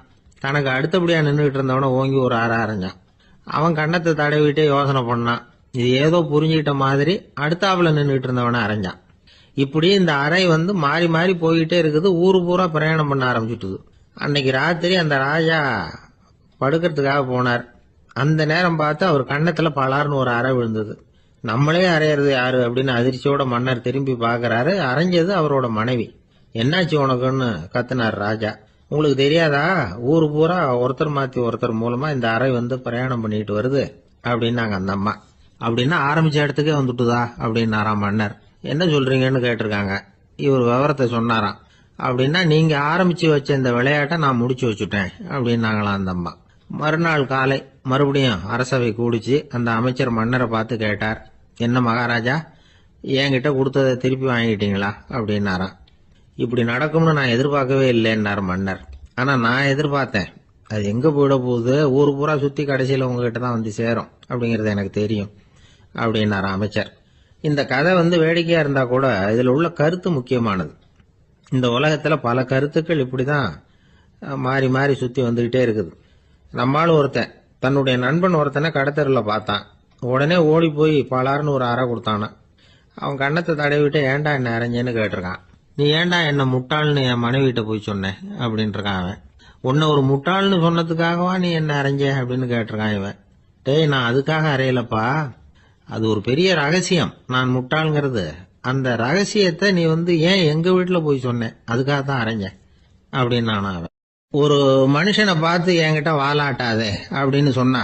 தனக்கு அடுத்தபடியா நின்றுட்டு இருந்தவன ஓங்கி ஒரு அரை அரைஞ்சான். அவன் கண்ணத்தை தடவிட்டே யோசனை பண்ணான். இது ஏதோ புரிஞ்சுக்கிட்ட மாதிரி அடுத்தாப்புல நின்றுட்டு இருந்தவன அரைஞ்சான். இப்படி இந்த அறை வந்து மாறி மாறி போய்கிட்டே இருக்குது. ஊரு பூரா பிரயாணம் பண்ண ஆரம்பிச்சுட்டுது. அன்னைக்கு ராத்திரி அந்த ராஜா படுக்கிறதுக்காக போனார். அந்த நேரம் பார்த்து அவர் கண்ணத்துல பலார்னு ஒரு அறை விழுந்தது. நம்மளே அறையிறது யாரு அப்படின்னு அதிர்ச்சியோட மன்னர் திரும்பி பாக்குறாரு. அரைஞ்சது அவரோட மனைவி. என்னாச்சு உனக்குன்னு கத்துனார் ராஜா. உங்களுக்கு தெரியாதா, ஊரு பூரா ஒருத்தர் மாத்தி ஒருத்தர் மூலமா இந்த அறை வந்து பிரயாணம் பண்ணிட்டு வருது அப்படின்னாங்க அந்த அம்மா. அப்படின்னா ஆரம்பிச்ச இடத்துக்கே வந்துட்டுதா அப்படின்னாராம் மன்னர். என்ன சொல்றீங்கன்னு கேட்டிருக்காங்க. இவர் விவரத்தை சொன்னாராம். அப்படின்னா நீங்க ஆரம்பிச்சு வச்ச இந்த விளையாட்டை நான் முடிச்சு வச்சுட்டேன் அப்படின்னாங்களாம் அந்த அம்மா. மறுநாள் காலை மறுபடியும் அரசவை கூடிச்சு. அந்த அமைச்சர் மன்னரை பார்த்து கேட்டார், என்ன மகாராஜா, என்கிட்ட கொடுத்ததை திருப்பி வாங்கிட்டீங்களா அப்படின்னாராம். இப்படி நடக்கும்னு நான் எதிர்பார்க்கவே இல்லைன்னார் மன்னர். ஆனா நான் எதிர்பார்த்தேன். அது எங்க போயிட போகுது, ஊரு பூரா சுத்தி கடைசியில உங்ககிட்ட தான் வந்து சேரும் அப்படிங்கறது எனக்கு தெரியும் அப்படின்னார் அமைச்சர். இந்த கதை வந்து வேடிக்கையா இருந்தா கூட இதுல உள்ள கருத்து முக்கியமானது. இந்த உலகத்துல பல கருத்துக்கள் இப்படிதான் மாறி மாறி சுத்தி வந்துகிட்டே இருக்குது. நம்மாலும் ஒருத்தன் தன்னுடைய நண்பன் ஒருத்தனை கடத்தெருவில் பார்த்தான். உடனே ஓடி போய் பலார்னு ஒரு அறை கொடுத்தானா. அவன் கண்ணத்தை தடவிட்டு ஏன்டா என்ன அரைஞ்சேன்னு கேட்டிருக்கான். நீ ஏன்டா என்ன முட்டாள்னு என் மனைவிட்ட போய் சொன்னேன் அப்படின்ட்டு இருக்கான் அவன். உன்னை ஒரு முட்டாள்னு சொன்னதுக்காகவா நீ என்ன அரைஞ்ச அப்படின்னு கேட்டிருக்கான் இவன். டேய், நான் அதுக்காக அறையலப்பா, அது ஒரு பெரிய ரகசியம். நான் முட்டாள்ங்கிறது அந்த ரகசியத்தை நீ வந்து ஏன் எங்க வீட்டுல போய் சொன்னேன், அதுக்காக தான் அரைஞ்சேன் அப்படின்னு அவன். ஒரு மனுஷனை பார்த்து என்கிட்ட வாலாட்டாதே அப்படின்னு சொன்னா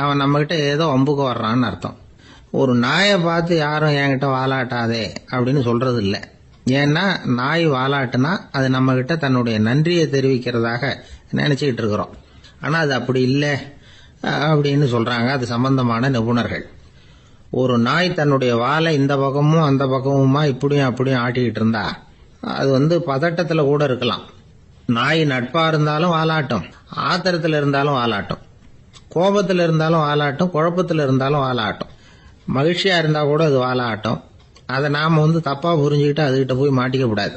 அவன் நம்ம கிட்ட ஏதோ வம்புக்கு வர்றான்னு அர்த்தம். ஒரு நாயை பார்த்து யாரும் என்கிட்ட வாலாட்டாதே அப்படின்னு சொல்றது இல்லை. ஏன்னா நாய் வாலாட்டுனா அது நம்ம கிட்ட தன்னுடைய நன்றியை தெரிவிக்கிறதாக நினைச்சுக்கிட்டு இருக்கிறோம். ஆனா அது அப்படி இல்லை அப்படின்னு சொல்றாங்க அது சம்பந்தமான நிபுணர்கள். ஒரு நாய் தன்னுடைய வாலை இந்த பக்கமும் அந்த பக்கமுமா இப்படியும் அப்படியும் ஆட்டிக்கிட்டு இருந்தா அது வந்து பதட்டத்துல கூட இருக்கலாம். நாய் நட்பா இருந்தாலும் வாலாட்டும், ஆத்திரத்துல இருந்தாலும் வாலாட்டும், கோபத்துல இருந்தாலும் வாலாட்டும், குழப்பத்துல இருந்தாலும் வாலாட்டும், மகிழ்ச்சியா இருந்தா கூட அது வாலாட்டும். அதை நாம வந்து தப்பா புரிஞ்சுக்கிட்டு அதுகிட்ட போய் மாட்டிக்க கூடாது.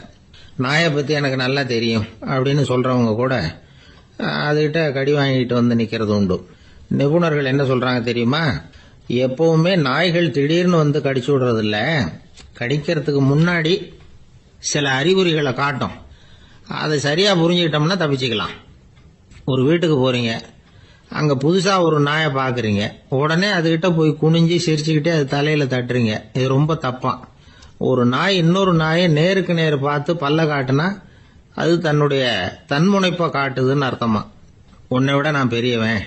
நாயை பத்தி எனக்கு நல்லா தெரியும் அப்படின்னு சொல்றவங்க கூட அதுகிட்ட கடி வாங்கிட்டு வந்து நிக்கிறது உண்டு. நிபுணர்கள் என்ன சொல்றாங்க தெரியுமா? எப்பவுமே நாய்கள் திடீர்னு வந்து கடிச்சு விடுறது இல்ல, கடிக்கிறதுக்கு முன்னாடி சில அறிகுறிகளை காட்டும். அதை சரியா புரிஞ்சுக்கிட்டோம்னா தப்பிச்சுக்கலாம். ஒரு வீட்டுக்கு போறீங்க, அங்க புதுசா ஒரு நாயை பாக்குறீங்க, உடனே அதுகிட்ட போய் குனிஞ்சு சிரிச்சுக்கிட்டே அது தலையில தட்டுறீங்க. இது ரொம்ப தப்பா. ஒரு நாய் இன்னொரு நாயை நேருக்கு நேர் பார்த்து பல்ல காட்டுனா அது தன்னுடைய தன்முனைப்பை காட்டுதுன்னு அர்த்தமா. உன்னை விட நான் பெரியவன்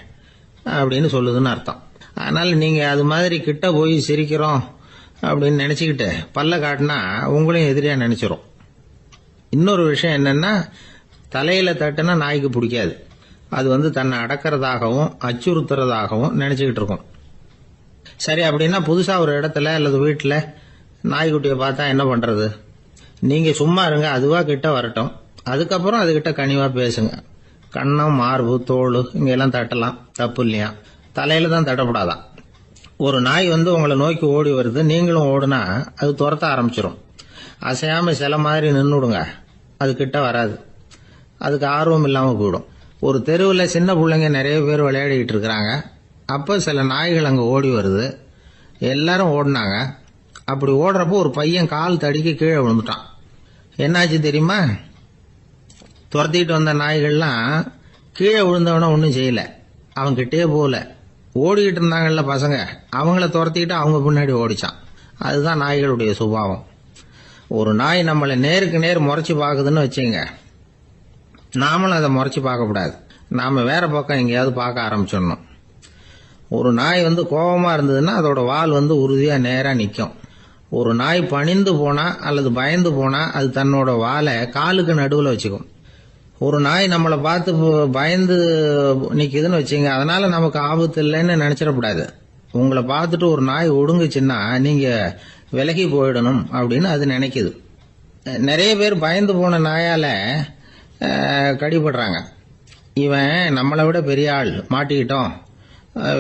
அப்படின்னு சொல்லுதுன்னு அர்த்தம். அதனால நீங்க அது மாதிரி கிட்ட போய் சிரிக்கிறோம் அப்படின்னு நினைச்சுக்கிட்டு பல்ல காட்டினா உங்களையும் எதிரியா நினைச்சிரும். இன்னொரு விஷயம் என்னன்னா, தலையில தட்டுனா நாய்க்கு பிடிக்காது. அது வந்து தன்னை அடக்கிறதாகவும் அச்சுறுத்துறதாகவும் நினைச்சுக்கிட்டு இருக்கும். சரி, அப்படின்னா புதுசா ஒரு இடத்துல அல்லது வீட்டுல நாய்க்குட்டியை பார்த்தா என்ன பண்றது? நீங்க சும்மா இருங்க, அதுவா கிட்ட வரட்டும். அதுக்கப்புறம் அதுகிட்ட கனிவா பேசுங்க. கண்ணம், மார்பு, தோல் இங்கெல்லாம் தட்டலாம், தப்பு இல்லையா? தலையில தான் தட்டப்படாதான். ஒரு நாய் வந்து உங்களை நோக்கி ஓடி வருது, நீங்களும் ஓடுனா அது துரத்த ஆரம்பிச்சிடும். அசையாம சில மாதிரி நின்றுடுங்க, அது கிட்ட வராது. அதுக்கு ஆர்வம் இல்லாம போயிடும். ஒரு தெருவில் சின்ன பிள்ளைங்க நிறைய பேர் விளையாடிக்கிட்டு இருக்கிறாங்க. அப்போ சில நாய்கள் அங்கே ஓடி வருது. எல்லாரும் ஓடினாங்க. அப்படி ஓடுறப்போ ஒரு பையன் கால் தடிக்க கீழே விழுந்துட்டான். என்னாச்சு தெரியுமா? துரத்திட்டு வந்த நாய்கள்லாம் கீழே விழுந்தவன ஒன்றும் செய்யல, அவன் கிட்டே போகல. ஓடிக்கிட்டு இருந்தாங்கல்ல பசங்க, அவங்கள துரத்திக்கிட்டு அவங்க பின்னாடி ஓடிச்சான். அதுதான் நாய்களுடைய சுபாவம். ஒரு நாய் நம்மளை நேருக்கு நேர் முறைச்சு பாக்குதுன்னு வச்சுங்க, நாமளும் அதை முறைச்சு பார்க்க கூடாது. நாம வேற பக்கம் எங்கேயாவது பார்க்க ஆரம்பிச்சிடணும். ஒரு நாய் கோபமா இருந்ததுன்னா அதோட வால் உறுதியா நேரா நிற்கும். ஒரு நாய் பணிந்து போனா அல்லது பயந்து போனா அது தன்னோட வாலை காலுக்கு நடுவில் வச்சுக்கும். ஒரு நாய் நம்மளை பார்த்து பயந்து நிக்குதுன்னு வச்சுங்க, அதனால நமக்கு ஆபத்து இல்லைன்னு நினைச்சிடக்கூடாது. உங்களை பார்த்துட்டு ஒரு நாய் ஒடுங்குச்சுன்னா நீங்க விலகி போயிடணும் அப்படின்னு அது நினைக்குது. நிறைய பேர் பயந்து போன நாயால கடிபடுறாங்க. இவன் நம்மளை விட பெரிய ஆள், மாட்டிக்கிட்டோம்,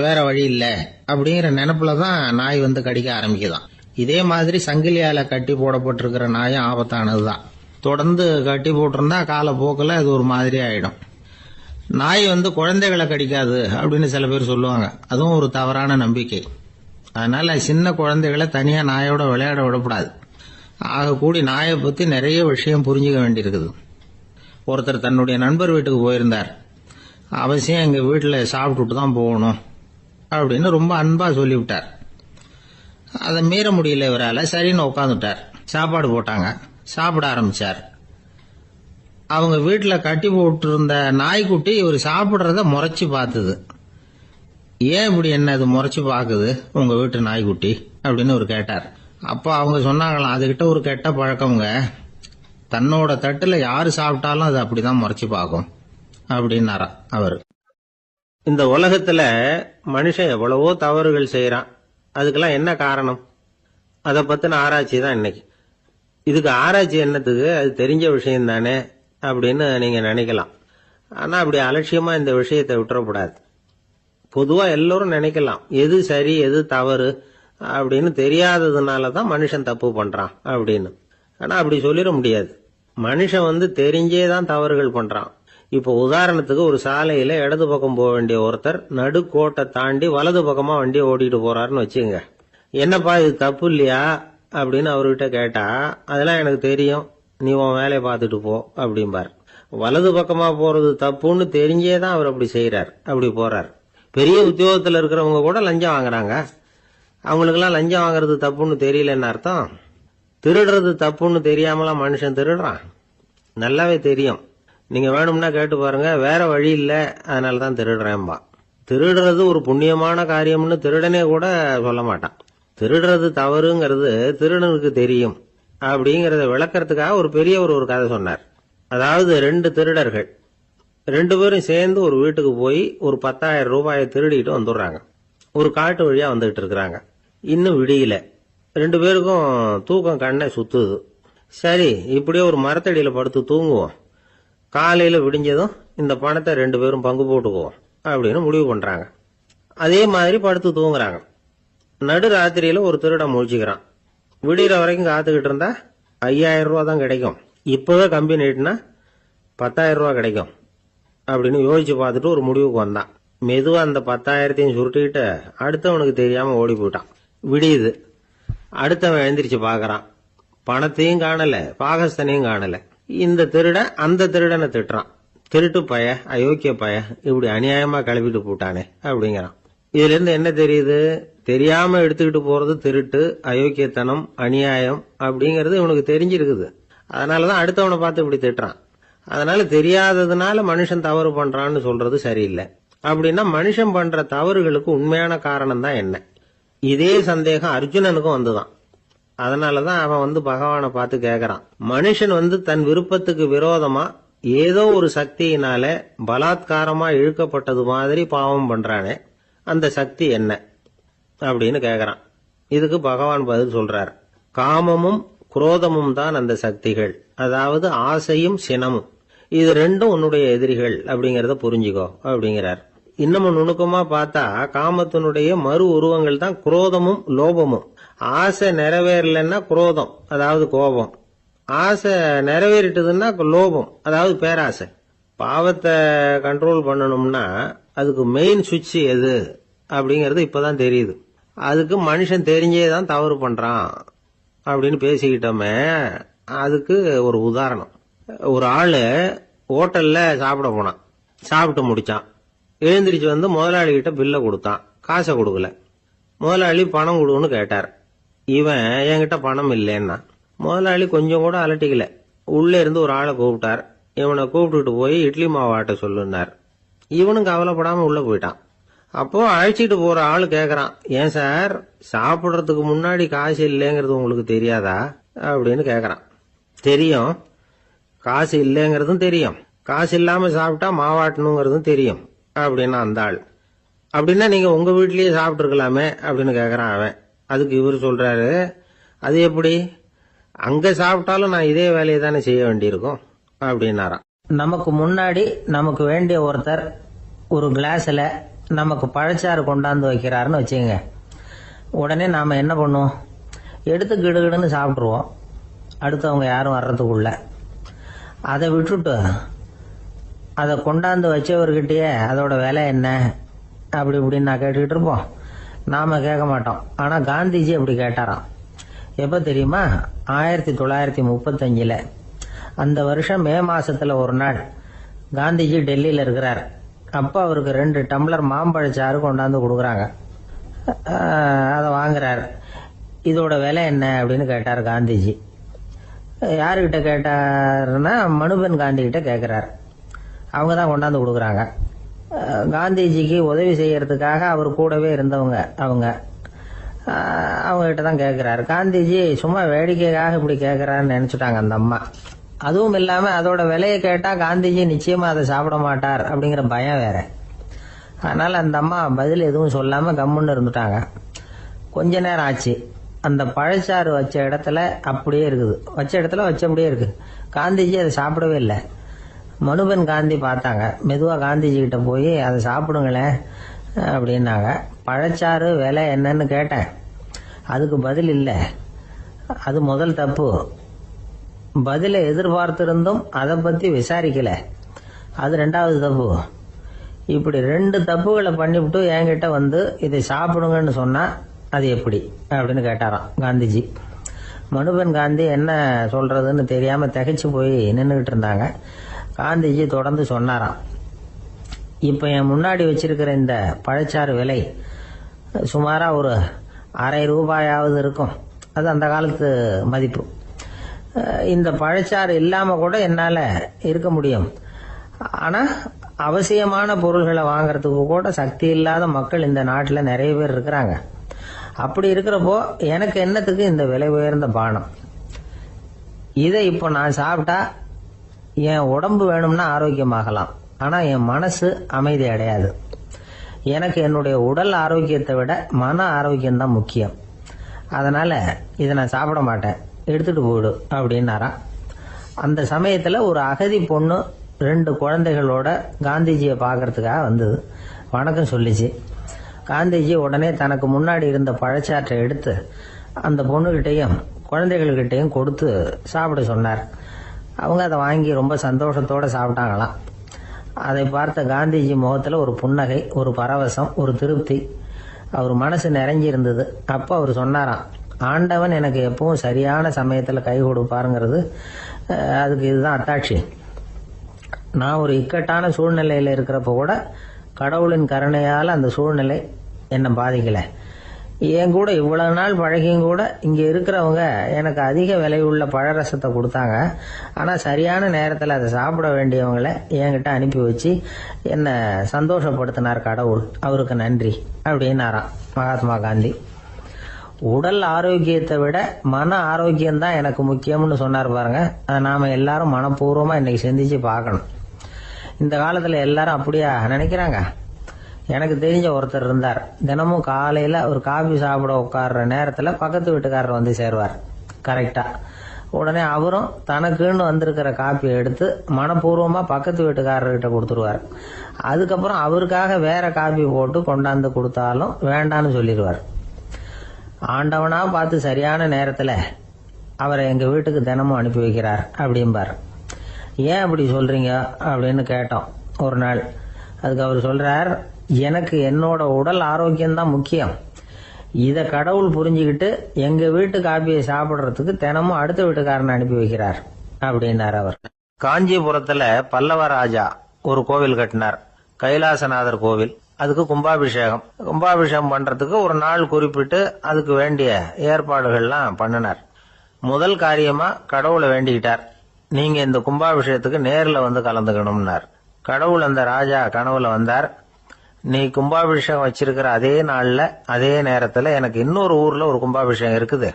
வேற வழி இல்லை அப்படிங்கிற நினைப்புல தான் நாய் கடிக்க ஆரம்பிக்குதான். இதே மாதிரி சங்கிலியால கட்டி போடப்பட்டிருக்கிற நாயும் ஆபத்தானதுதான். தொடர்ந்து கட்டி போட்டிருந்தா காலப்போக்கில் அது ஒரு மாதிரி ஆயிடும். நாய் குழந்தைகளை கடிக்காது அப்படின்னு சில பேர் சொல்லுவாங்க. அதுவும் ஒரு தவறான நம்பிக்கை. அதனால சின்ன குழந்தைகளை தனியா நாயோட விளையாட விடக்கூடாது. ஆக கூடி நாயை பத்தி நிறைய விஷயம் புரிஞ்சுக்க வேண்டியிருக்குது. ஒருத்தர் தன்னுடைய நண்பர் வீட்டுக்கு போயிருந்தார். அவசியம் எங்க வீட்டில் சாப்பிட்டுட்டு தான் போகணும் அப்படின்னு ரொம்ப அன்பா சொல்லிவிட்டார். அதை மீற முடியல இவரால். சரின்னு உட்காந்துட்டார். சாப்பாடு போட்டாங்க, சாப்பிட ஆரம்பிச்சார். அவங்க வீட்டில் கட்டி போட்டு இருந்த நாய்க்குட்டி இவர் சாப்பிட்றத முறைச்சு பார்த்தது. ஏன் இப்படி என்ன அது முறைச்சு பாக்குது உங்க வீட்டு நாய்க்குட்டி அப்படின்னு ஒரு கேட்டார். அப்போ அவங்க சொன்னாங்களாம், அதுகிட்ட ஒரு கெட்ட பழக்கம்ங்க, தன்னோட தட்டுல யாரு சாப்பிட்டாலும் அது அப்படிதான் முறைச்சு பார்க்கும் அப்படின்னாரா அவரு. இந்த உலகத்துல மனுஷன் எவ்வளவோ தவறுகள் செய்யறான். அதுக்கெல்லாம் என்ன காரணம்? அதை பத்தின ஆராய்ச்சி தான் இன்னைக்கு. இதுக்கு ஆராய்ச்சி என்னத்துக்கு, அது தெரிஞ்ச விஷயம் தானே அப்படின்னு நீங்க நினைக்கலாம். ஆனா அப்படி அலட்சியமா இந்த விஷயத்தை விட்டுறக்கூடாது. பொதுவா எல்லோரும் நினைக்கலாம், எது சரி எது தவறு அப்படின்னு தெரியாததுனால தான் மனுஷன் தப்பு பண்றான் அப்படின்னு. ஆனா அப்படி சொல்லிட முடியாது. மனுஷன் தெரிஞ்சே தான் தவறுகள் பண்றான். இப்போ உதாரணத்துக்கு ஒரு சாலையில இடது பக்கம் போக வேண்டிய ஒருத்தர் நடுக்கோட்டை தாண்டி வலது பக்கமா வண்டியை ஓட்டிட்டு போறாருன்னு வச்சுங்க. என்னப்பா இது தப்பு இல்லையா அப்படின்னு அவர்கிட்ட கேட்டா, அதெல்லாம் எனக்கு தெரியும், நீ உன் வேலையை பார்த்துட்டு போ அப்படிம்பார். வலது பக்கமா போறது தப்புன்னு தெரிஞ்சே தான் அவர் அப்படி செய்யறார், அப்படி போறார். பெரிய உத்தியோகத்தில் இருக்கிறவங்க கூட லஞ்சம் வாங்குறாங்க. அவங்களுக்கெல்லாம் லஞ்சம் வாங்குறது தப்புன்னு தெரியலன்னு அர்த்தம். திருடுறது தப்புன்னு தெரியாமலாம் மனுஷன் திருடுறான். நல்லாவே தெரியும். நீங்க வேணும்னா கேட்டு பாருங்க, வேற வழி இல்லை அதனால தான் திருடுறேன்பா. திருடுறது ஒரு புண்ணியமான காரியம்னு திருடனே கூட சொல்ல மாட்டான். திருடுறது தவறுங்கிறது திருடனுக்கு தெரியும் அப்படிங்கறத விளக்கறதுக்காக ஒரு பெரியவர் ஒரு கதை சொன்னார். அதாவது 2 திருடர்கள் 2 பேரும் சேர்ந்து ஒரு வீட்டுக்கு போய் ஒரு 10,000 ரூபாயை திருடிட்டு வந்துடுறாங்க. ஒரு காட்டு வழியா வந்துகிட்டு இருக்கிறாங்க. இன்னும் விடியல. 2 பேருக்கும் தூக்கம் கண்ணை சுத்துது. சரி, இப்படியே ஒரு மரத்தடியில படுத்து தூங்குவோம், காலையில விடிஞ்சதும் இந்த பணத்தை 2 பேரும் பங்கு போட்டுக்குவோம் அப்படின்னு முடிவு பண்றாங்க. அதே மாதிரி படுத்து தூங்குறாங்க. நடு ராத்திரியில ஒரு திருடன் முழிச்சுக்கிறான். விடிகிற வரைக்கும் காத்துக்கிட்டு இருந்தா 5,000 ரூபா தான் கிடைக்கும், இப்பவே கம்பி நீட்டினா 10,000 ரூபா கிடைக்கும் அப்படின்னு யோசிச்சு பார்த்துட்டு ஒரு முடிவுக்கு வந்தான். மெதுவா அந்த 10,000த்தையும் சுருட்டிக்கிட்டு அடுத்தவனுக்கு தெரியாம ஓடி போயிட்டான். விடியுது. அடுத்தவன் எழுந்திரிச்சு பாக்குறான். பணத்தையும் காணல, பாகஸ்தனையும் காணல. இந்த திருடன் அந்த திருடனை திட்டுறான். திருட்டு பய, அயோக்கிய பய, இப்படி அநியாயமா கிளப்பிட்டு போட்டானே அப்படிங்கிறான். இதுல இருந்து என்ன தெரியுது? தெரியாம எடுத்துக்கிட்டு போறது திருட்டு, அயோக்கியத்தனம், அநியாயம் அப்படிங்கறது இவனுக்கு தெரிஞ்சிருக்குது. அதனாலதான் அடுத்தவனை பார்த்து இப்படி திட்டுறான். அதனால தெரியாததுனால மனுஷன் தவறு பண்றான்னு சொல்றது சரியில்லை. அப்படின்னா மனுஷன் பண்ற தவறுகளுக்கு உண்மையான காரணம் தான் என்ன? இதே சந்தேகம் அர்ஜுனனுக்கும் வந்துதான். அதனாலதான் அவன் பகவானை பார்த்து கேக்குறான், மனுஷன் தன் விருப்பத்துக்கு விரோதமா ஏதோ ஒரு சக்தியினால பலாத்காரமா இழுக்கப்பட்டது மாதிரி பாவம் பண்றானே, அந்த சக்தி என்ன அப்படின்னு கேக்குறான். இதுக்கு பகவான் பதில் சொல்றார், காமமும் குரோதமும் தான் அந்த சக்திகள், அதாவது ஆசையும் சினமும். இது 2ம் உன்னுடைய எதிரிகள் அப்படிங்கறத புரிஞ்சுக்கோ அப்படிங்கிறார். இன்னமும் நுணுக்கமா பார்த்தா காமத்தினுடைய மறு உருவங்கள் தான் குரோதமும் லோபமும். ஆசை நிறைவேறலன்னா குரோதம், அதாவது கோபம். ஆசை நிறைவேறிட்டதுன்னா லோபம், அதாவது பேராசை. பாவத்தை கண்ட்ரோல் பண்ணணும்னா அதுக்கு மெயின் சுவிட்ச் எது அப்படிங்கறது இப்பதான் தெரியுது. அதுக்கு மனுஷன் தெரிஞ்சே தான் தவறு பண்றான் அப்படின்னு பேசிக்கிட்டோமே. அதுக்கு ஒரு உதாரணம். ஒரு ஆளு ஹோட்டல்ல சாப்பிட போனான். சாப்பிட்டு முடிச்சான். எழுந்திரிச்சு முதலாளி கிட்ட பில்ல கொடுத்தான். காசை கொடுக்கல. முதலாளி பணம் கொடுன்னு கேட்டார். இவன் என்கிட்ட பணம் இல்லைன்னா. முதலாளி கொஞ்சம் கூட அலட்டிக்கல. உள்ள இருந்து ஒரு ஆளை கூப்பிட்டார். இவனை கூப்பிட்டுட்டு போய் இட்லி மாவு ஆட்ட சொல்லுனார். இவனும் கவலைப்படாம உள்ள போயிட்டான். அப்போ அழைச்சிட்டு போற ஆளு கேக்குறான், ஏன் சார் சாப்பிடுறதுக்கு முன்னாடி காசு இல்லைங்கிறது உங்களுக்கு தெரியாதா அப்படின்னு கேக்குறான். தெரியும், காசு இல்லைங்கிறதும் தெரியும், காசு இல்லாம சாப்பிட்டா மாவாட்டணுங்கிறதும் தெரியும் அப்படின்னா அந்த ஆள். அப்படின்னா நீங்க உங்க வீட்லயே சாப்பிட்டு இருக்கலாமே அப்படின்னு கேக்குறான் அவன். அதுக்கு இவர் சொல்றாரு, அது எப்படி, அங்க சாப்பிட்டாலும் நான் இதே வேலையை தானே செய்ய வேண்டியிருக்கும் அப்படின்னாராம். நமக்கு முன்னாடி நமக்கு வேண்டிய ஒருத்தர் ஒரு கிளாஸ்ல நமக்கு பழச்சாறு கொண்டாந்து வைக்கிறாருன்னு வச்சுக்கோங்க. உடனே நாம என்ன பண்ணுவோம், எடுத்து கிடுகிடுன்னு சாப்பிட்ருவோம் அடுத்தவங்க யாரும் வர்றதுக்குள்ள. அதை விட்டுட்டு அதை கொண்டாந்து வச்சவர்கிட்டயே அதோட விலை என்ன அப்படி இப்படின்னு நான் கேட்டுக்கிட்டு இருப்போம். நாம கேட்க மாட்டோம். ஆனா காந்திஜி அப்படி கேட்டாராம். எப்ப தெரியுமா, 1935 அந்த வருஷம் மே மாசத்துல ஒரு நாள் காந்திஜி டெல்லியில இருக்கிறார். அப்ப அவருக்கு 2 டம்ளர் மாம்பழச்சாறு கொண்டாந்து கொடுக்குறாங்க. அதை வாங்குறாரு. இதோட விலை என்ன அப்படின்னு கேட்டார் காந்திஜி. யாருக்கிட்ட கேட்டாருன்னா மனுபென் காந்தி கிட்ட கேட்கிறார். அவங்க தான் கொண்டாந்து கொடுக்குறாங்க. காந்திஜிக்கு உதவி செய்யறதுக்காக அவர் கூடவே இருந்தவங்க அவங்க கிட்ட தான் கேட்கிறாரு. காந்திஜி சும்மா வேடிக்கைக்காக இப்படி கேட்கிறாருன்னு நினைச்சுட்டாங்க அந்த அம்மா. அதுவும் இல்லாம அதோட விலையை கேட்டா காந்திஜி நிச்சயமா அதை சாப்பிட மாட்டார் அப்படிங்கிற பயம் வேற. அதனால அந்த அம்மா பதில் எதுவும் சொல்லாம கம்முன்னு இருந்துட்டாங்க. கொஞ்ச நேரம் ஆச்சு. அந்த பழச்சாறு வச்ச இடத்துல அப்படியே இருக்குது, வச்ச இடத்துல வச்சபடியே இருக்கு. காந்திஜி அதை சாப்பிடவே இல்லை. மனுபென் காந்தி பார்த்தாங்க. மெதுவா காந்திஜி கிட்ட போய் அதை சாப்பிடுங்களேன் அப்படின்னாங்க. பழச்சாறு விலை என்னன்னு கேட்டேன், அதுக்கு பதில் இல்லை. அது முதல் தப்பு. பதிலை எதிர்பார்த்திருந்தும் அதை பத்தி விசாரிக்கல, அது 2வது தப்பு. இப்படி 2 தப்புகளை பண்ணிவிட்டு என்கிட்ட வந்து இதை சாப்பிடுங்கன்னு சொன்னா அது எப்படி அப்படின்னு கேட்டாராம் காந்திஜி. மனுபென் காந்தி என்ன சொல்றதுன்னு தெரியாம திகைச்சு போய் நின்றுகிட்டு இருந்தாங்க. காந்திஜி தொடர்ந்து சொன்னாராம், இப்ப என் முன்னாடி வச்சிருக்கிற இந்த பழச்சாறு விலை சுமாரா ஒரு ₹1/2 இருக்கும். அது அந்த காலத்து மதிப்பு. இந்த பழச்சாறு இல்லாம கூட என்னால இருக்க முடியும். ஆனா அவசியமான பொருள்களை வாங்கறதுக்கு கூட சக்தி இல்லாத மக்கள் இந்த நாட்டுல நிறைய பேர் இருக்கிறாங்க. அப்படி இருக்கிறப்போ எனக்கு என்னத்துக்கு இந்த விலை உயர்ந்த பானம்? இதை இப்போ நான் சாப்பிட்டா என் உடம்பு வேணும்னா ஆரோக்கியமாகலாம், ஆனா என் மனசு அமைதி அடையாது. எனக்கு என்னுடைய உடல் ஆரோக்கியத்தை விட மன ஆரோக்கியம்தான் முக்கியம். அதனால இதை நான் சாப்பிட மாட்டேன், எடுத்துட்டு போயிடு அப்படின்னாராம். அந்த சமயத்துல ஒரு அகதி பொண்ணு 2 குழந்தைகளோட காந்திஜியை பார்க்கறதுக்காக வந்தது. வணக்கம் சொல்லிச்சு. காந்திஜி உடனே தனக்கு முன்னாடி இருந்த பழச்சாற்றை எடுத்து அந்த பொண்ணுகிட்டையும் குழந்தைகள்கிட்டையும் கொடுத்து சாப்பிட சொன்னார். அவங்க அதை வாங்கி ரொம்ப சந்தோஷத்தோட சாப்பிட்டாங்களாம். அதை பார்த்த காந்திஜி முகத்துல ஒரு புன்னகை, ஒரு பரவசம், ஒரு திருப்தி. அவர் மனசு நிறைஞ்சி இருந்தது. அப்ப அவர் சொன்னாராம், ஆண்டவன் எனக்கு எப்பவும் சரியான சமயத்துல கை கொடுப்பாருங்கிறது அதுக்கு இதுதான் அத்தாட்சி. நான் ஒரு இக்கட்டான சூழ்நிலையில இருக்கிறப்ப கூட கடவுளின் கருணையால அந்த சூழ்நிலை என்னை பாதிக்கல. என் கூட இவ்வளவு நாள் பழகியும் கூட இங்க இருக்கிறவங்க எனக்கு அதிக விலை உள்ள பழரசத்தை கொடுத்தாங்க. ஆனா சரியான நேரத்துல அதை சாப்பிட வேண்டியவங்களை என்கிட்ட அனுப்பி வச்சு என்ன சந்தோஷப்படுத்தினார் கடவுள், அவருக்கு நன்றி அப்படின்னாராம் மகாத்மா காந்தி. உடல் ஆரோக்கியத்தை விட மன ஆரோக்கியம் தான் எனக்கு முக்கியம்னு சொன்னார் பாருங்க. அதை நாம எல்லாரும் மனப்பூர்வமா இன்னைக்கு சிந்திச்சு பார்க்கணும். இந்த காலத்துல எல்லாரும் அப்படியா நினைக்கிறாங்க? எனக்கு தெரிஞ்ச ஒருத்தர் இருந்தார். தினமும் காலையில ஒரு காபி சாப்பிட உட்கார்ற நேரத்துல பக்கத்து வீட்டுக்காரர் வந்து சேருவார் கரெக்டா. உடனே அவரும் தனக்குன்னு வந்திருக்கிற காப்பியை எடுத்து மனப்பூர்வமா பக்கத்து வீட்டுக்காரர்கிட்ட கொடுத்துருவார். அதுக்கப்புறம் அவருக்காக வேற காப்பி போட்டு கொண்டாந்து கொடுத்தாலும் வேண்டான்னு சொல்லிடுவார். ஆண்டவனா பார்த்து சரியான நேரத்துல அவரை எங்க வீட்டுக்கு தினமும் அனுப்பி வைக்கிறார் அப்படிம்பார். ஏன் அப்படி சொல்றீங்க அப்படின்னு கேட்டோம் ஒரு நாள். அதுக்கு அவர் சொல்றார், எனக்கு என்னோட உடல் ஆரோக்கியம்தான் முக்கியம். இத கடவுள் புரிஞ்சுக்கிட்டு எங்க வீட்டு காப்பியை சாப்பிடுறதுக்கு தினமும் அடுத்த வீட்டுக்காரனை அனுப்பி வைக்கிறார் அப்படின்னார் அவர். காஞ்சிபுரத்துல பல்லவ ராஜா ஒரு கோவில் கட்டினார், கைலாசநாதர் கோவில். அதுக்கு கும்பாபிஷேகம் பண்றதுக்கு ஒரு நாள் குறிப்பிட்டு அதுக்கு வேண்டிய ஏற்பாடுகள்லாம் பண்ணினார். முதல் காரியமா கடவுளை வேண்டிக்கிட்டார், நீங்க இந்த கும்பாபிஷேகத்துக்கு நேர்ல வந்து கலந்துக்கணும்னார். கடவுள் அந்த ராஜா கனவுல வந்தார். நீ கும்பாபிஷேகம் வச்சிருக்கிற அதே நாள்ல அதே நேரத்துல எனக்கு இன்னொரு ஊர்ல ஒரு கும்பாபிஷேகம் இருக்குது,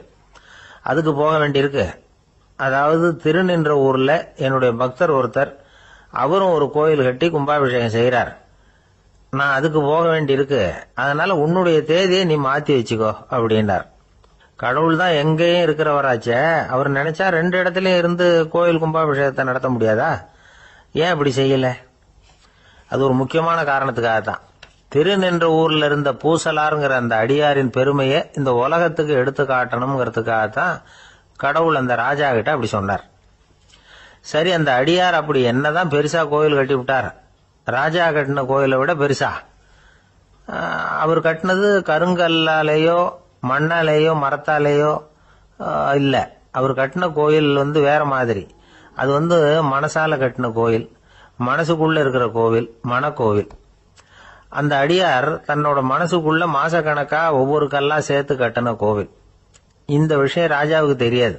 அதுக்கு போக வேண்டியிருக்கு. அதாவது திருநின்ற ஊர்ல என்னுடைய பக்தர் ஒருத்தர், அவரும் ஒரு கோயில் கட்டி கும்பாபிஷேகம் செய்யறார். நான் அதுக்கு போக வேண்டியிருக்கு, அதனால உன்னுடைய தேதியை நீ மாத்தி வச்சுக்கோ அப்படின்னார். கடவுள் தான் எங்கேயும் இருக்கிறவராச்சே, அவர் நினைச்சா 2 இடத்துலயும் இருந்து கோயில் கும்பாபிஷேகத்தை நடத்த முடியாதா? ஏன் அப்படி செய்யல? அது ஒரு முக்கியமான காரணத்துக்காக தான். திருநின்ற ஊர்ல இருந்த பூசலாருங்கிற அந்த அடியாரின் பெருமையை இந்த உலகத்துக்கு எடுத்து காட்டணுங்கிறதுக்காகத்தான் கடவுள் அந்த ராஜா கிட்ட அப்படி சொன்னார். சரி, அந்த அடியார் அப்படி என்னதான் பெருசா கோயில் கட்டி விட்டார்? ராஜா கட்டின கோயிலை விட பெருசா? அவர் கட்டினது கருங்கல்லாலேயோ மண்ணாலேயோ மரத்தாலேயோ இல்ல. அவர் கட்டின கோயில் வேற மாதிரி. அது மனசால கட்டின கோயில், மனசுக்குள்ள இருக்கிற கோவில், மனக்கோவில். அந்த அடியார் தன்னோட மனசுக்குள்ள மாசக்கணக்கா ஒவ்வொரு கல்லா சேர்த்து கட்டின கோவில். இந்த விஷயம் ராஜாவுக்கு தெரியாது.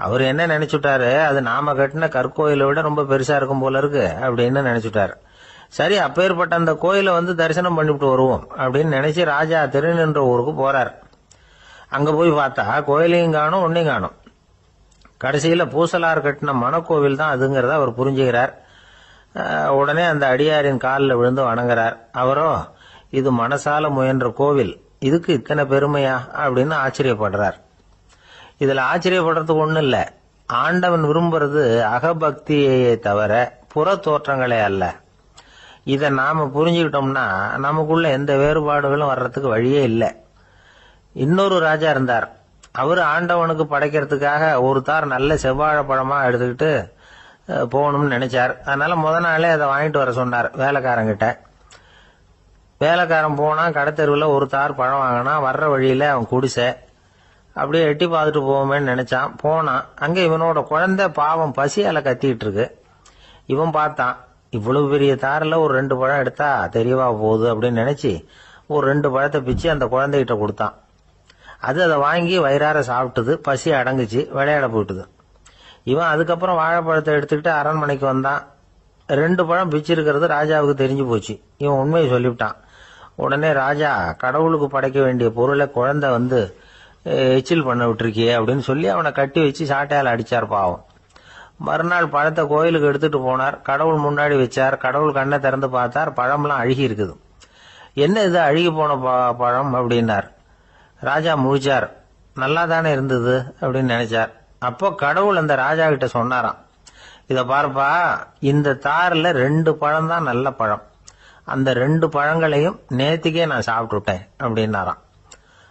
அவர் என்ன நினைச்சுட்டாரு, அது நாம கட்டின கற்கோயிலை விட ரொம்ப பெருசா இருக்கும் போல இருக்கு அப்படின்னு நினைச்சுட்டாரு. சரி, அப்பேற்பட்ட அந்த கோயிலை தரிசனம் பண்ணிவிட்டு வருவோம் அப்படின்னு நினைச்சு ராஜா திருநின்ற ஊருக்கு போறார். அங்க போய் பார்த்தா கோயிலையும் காணும், ஒன்னையும் காணும். கடைசியில பூசலார் கட்டின மனக்கோவில் தான் அதுங்கிறத அவர் புரிஞ்சுக்கிறார். உடனே அந்த அடியாரின் காலில் விழுந்து வணங்குறார். அவரோ, இது மனசால முயன்ற கோவில், இதுக்கு இத்தனை பெருமையா அப்படின்னு ஆச்சரியப்படுறார். இதுல ஆச்சரியப்படுறதுக்கு ஒண்ணும் இல்ல. ஆண்டவன் விரும்புறது அகபக்தியை தவிர புற தோற்றங்களே அல்ல. இத நாம புரிஞ்சுக்கிட்டோம்னா நமக்குள்ள எந்த வேறுபாடுகளும் வர்றதுக்கு வழியே இல்லை. இன்னொரு ராஜா இருந்தார். அவரு ஆண்டவனுக்கு படைக்கிறதுக்காக ஒரு தார் நல்ல செவ்வாழை பழமா எடுத்துக்கிட்டு போகணும்னு நினைச்சார். அதனால முத நாளே அதை வாங்கிட்டு வர சொன்னார் வேலைக்காரங்கிட்ட. வேலைக்காரன் போனா கடைத்தெருவில் ஒரு தார் பழம் வாங்கினா. வர்ற வழியில அவன் குடிசை. அப்படியே எட்டி பார்த்துட்டு போவோமேன்னு நினைச்சான். போனான். அங்க இவனோட குழந்தை பாவம் பசியால கத்திட்டு இருக்கு. இவன் பார்த்தான், இவ்வளவு பெரிய தாரில் ஒரு 2 பழம் எடுத்தா தெரியவா போகுது அப்படின்னு நினைச்சு ஒரு 2 பழத்தை பிச்சு அந்த குழந்தைகிட்ட கொடுத்தான். அது அதை வாங்கி வயிறார சாப்பிட்டது. பசி அடங்குச்சு, விளையாட போயிட்டுது. இவன் அதுக்கப்புறம் வாழைப்பழத்தை எடுத்துக்கிட்டு அரண்மனைக்கு வந்தான். 2 பழம் பிச்சிருக்கிறது ராஜாவுக்கு தெரிஞ்சு போச்சு. இவன் உண்மையை சொல்லிவிட்டான். உடனே ராஜா, கடவுளுக்கு படைக்க வேண்டிய பொருளை குழந்தை எச்சில் பண்ண விட்டுருக்கியே அப்படின்னு சொல்லி அவனை கட்டி வச்சு சாட்டையால் அடிச்சார் பாவம். மறுநாள் பழத்தை கோயிலுக்கு எடுத்துட்டு போனார். கடவுள் முன்னாடி வச்சார். கடவுள் கண்ணை திறந்து பார்த்தார், பழம்லாம் அழுகி இருக்குது. என்ன இது அழுகி போன பழம் அப்படின்னார். ராஜா முழிச்சார். நல்லா தானே இருந்தது அப்படின்னு நினைச்சார். அப்போ கடவுள் அந்த ராஜா கிட்ட சொன்னாராம், இத பாருப்பா, இந்த தாரில் 2 பழம் தான் நல்ல பழம். அந்த 2 பழங்களையும் நேத்திக்கே நான் சாப்பிட்டுட்டேன் அப்படின்னாராம்.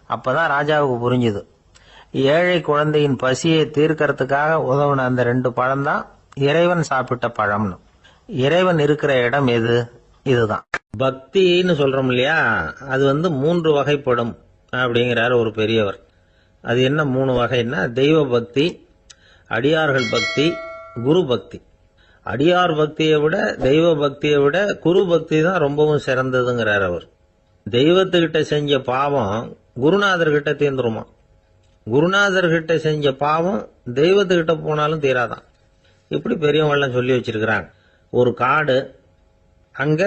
அப்பதான் ராஜாவுக்கு புரிஞ்சுது, ஏழை குழந்தையின் பசியை தீர்க்கறதுக்காக உதவுன அந்த 2 பழம் தான் இறைவன் சாப்பிட்ட பழம்னு. இறைவன் இருக்கிற இடம் எது? இதுதான் பக்தின்னு சொல்றோம் இல்லையா. அது 3 வகைப்படும் அப்படிங்கிறார் ஒரு பெரியவர். அது என்ன 3 வகைன்னா, தெய்வ பக்தி, அடியார்கள் பக்தி, குரு பக்தி. அடியார் பக்தியை விட தெய்வ பக்தியை விட குரு பக்தி தான் ரொம்பவும் சிறந்ததுங்கிறார் அவர். தெய்வத்துக்கிட்ட செஞ்ச பாவம் குருநாதர்கிட்ட தீர்ந்துருமா. குருநாதர்கிட்ட செஞ்ச பாவம் தெய்வத்துக்கிட்ட போனாலும் தீராதான். இப்படி பெரியவங்களாம் சொல்லி வச்சிருக்கிறாங்க. ஒரு காடு, அங்க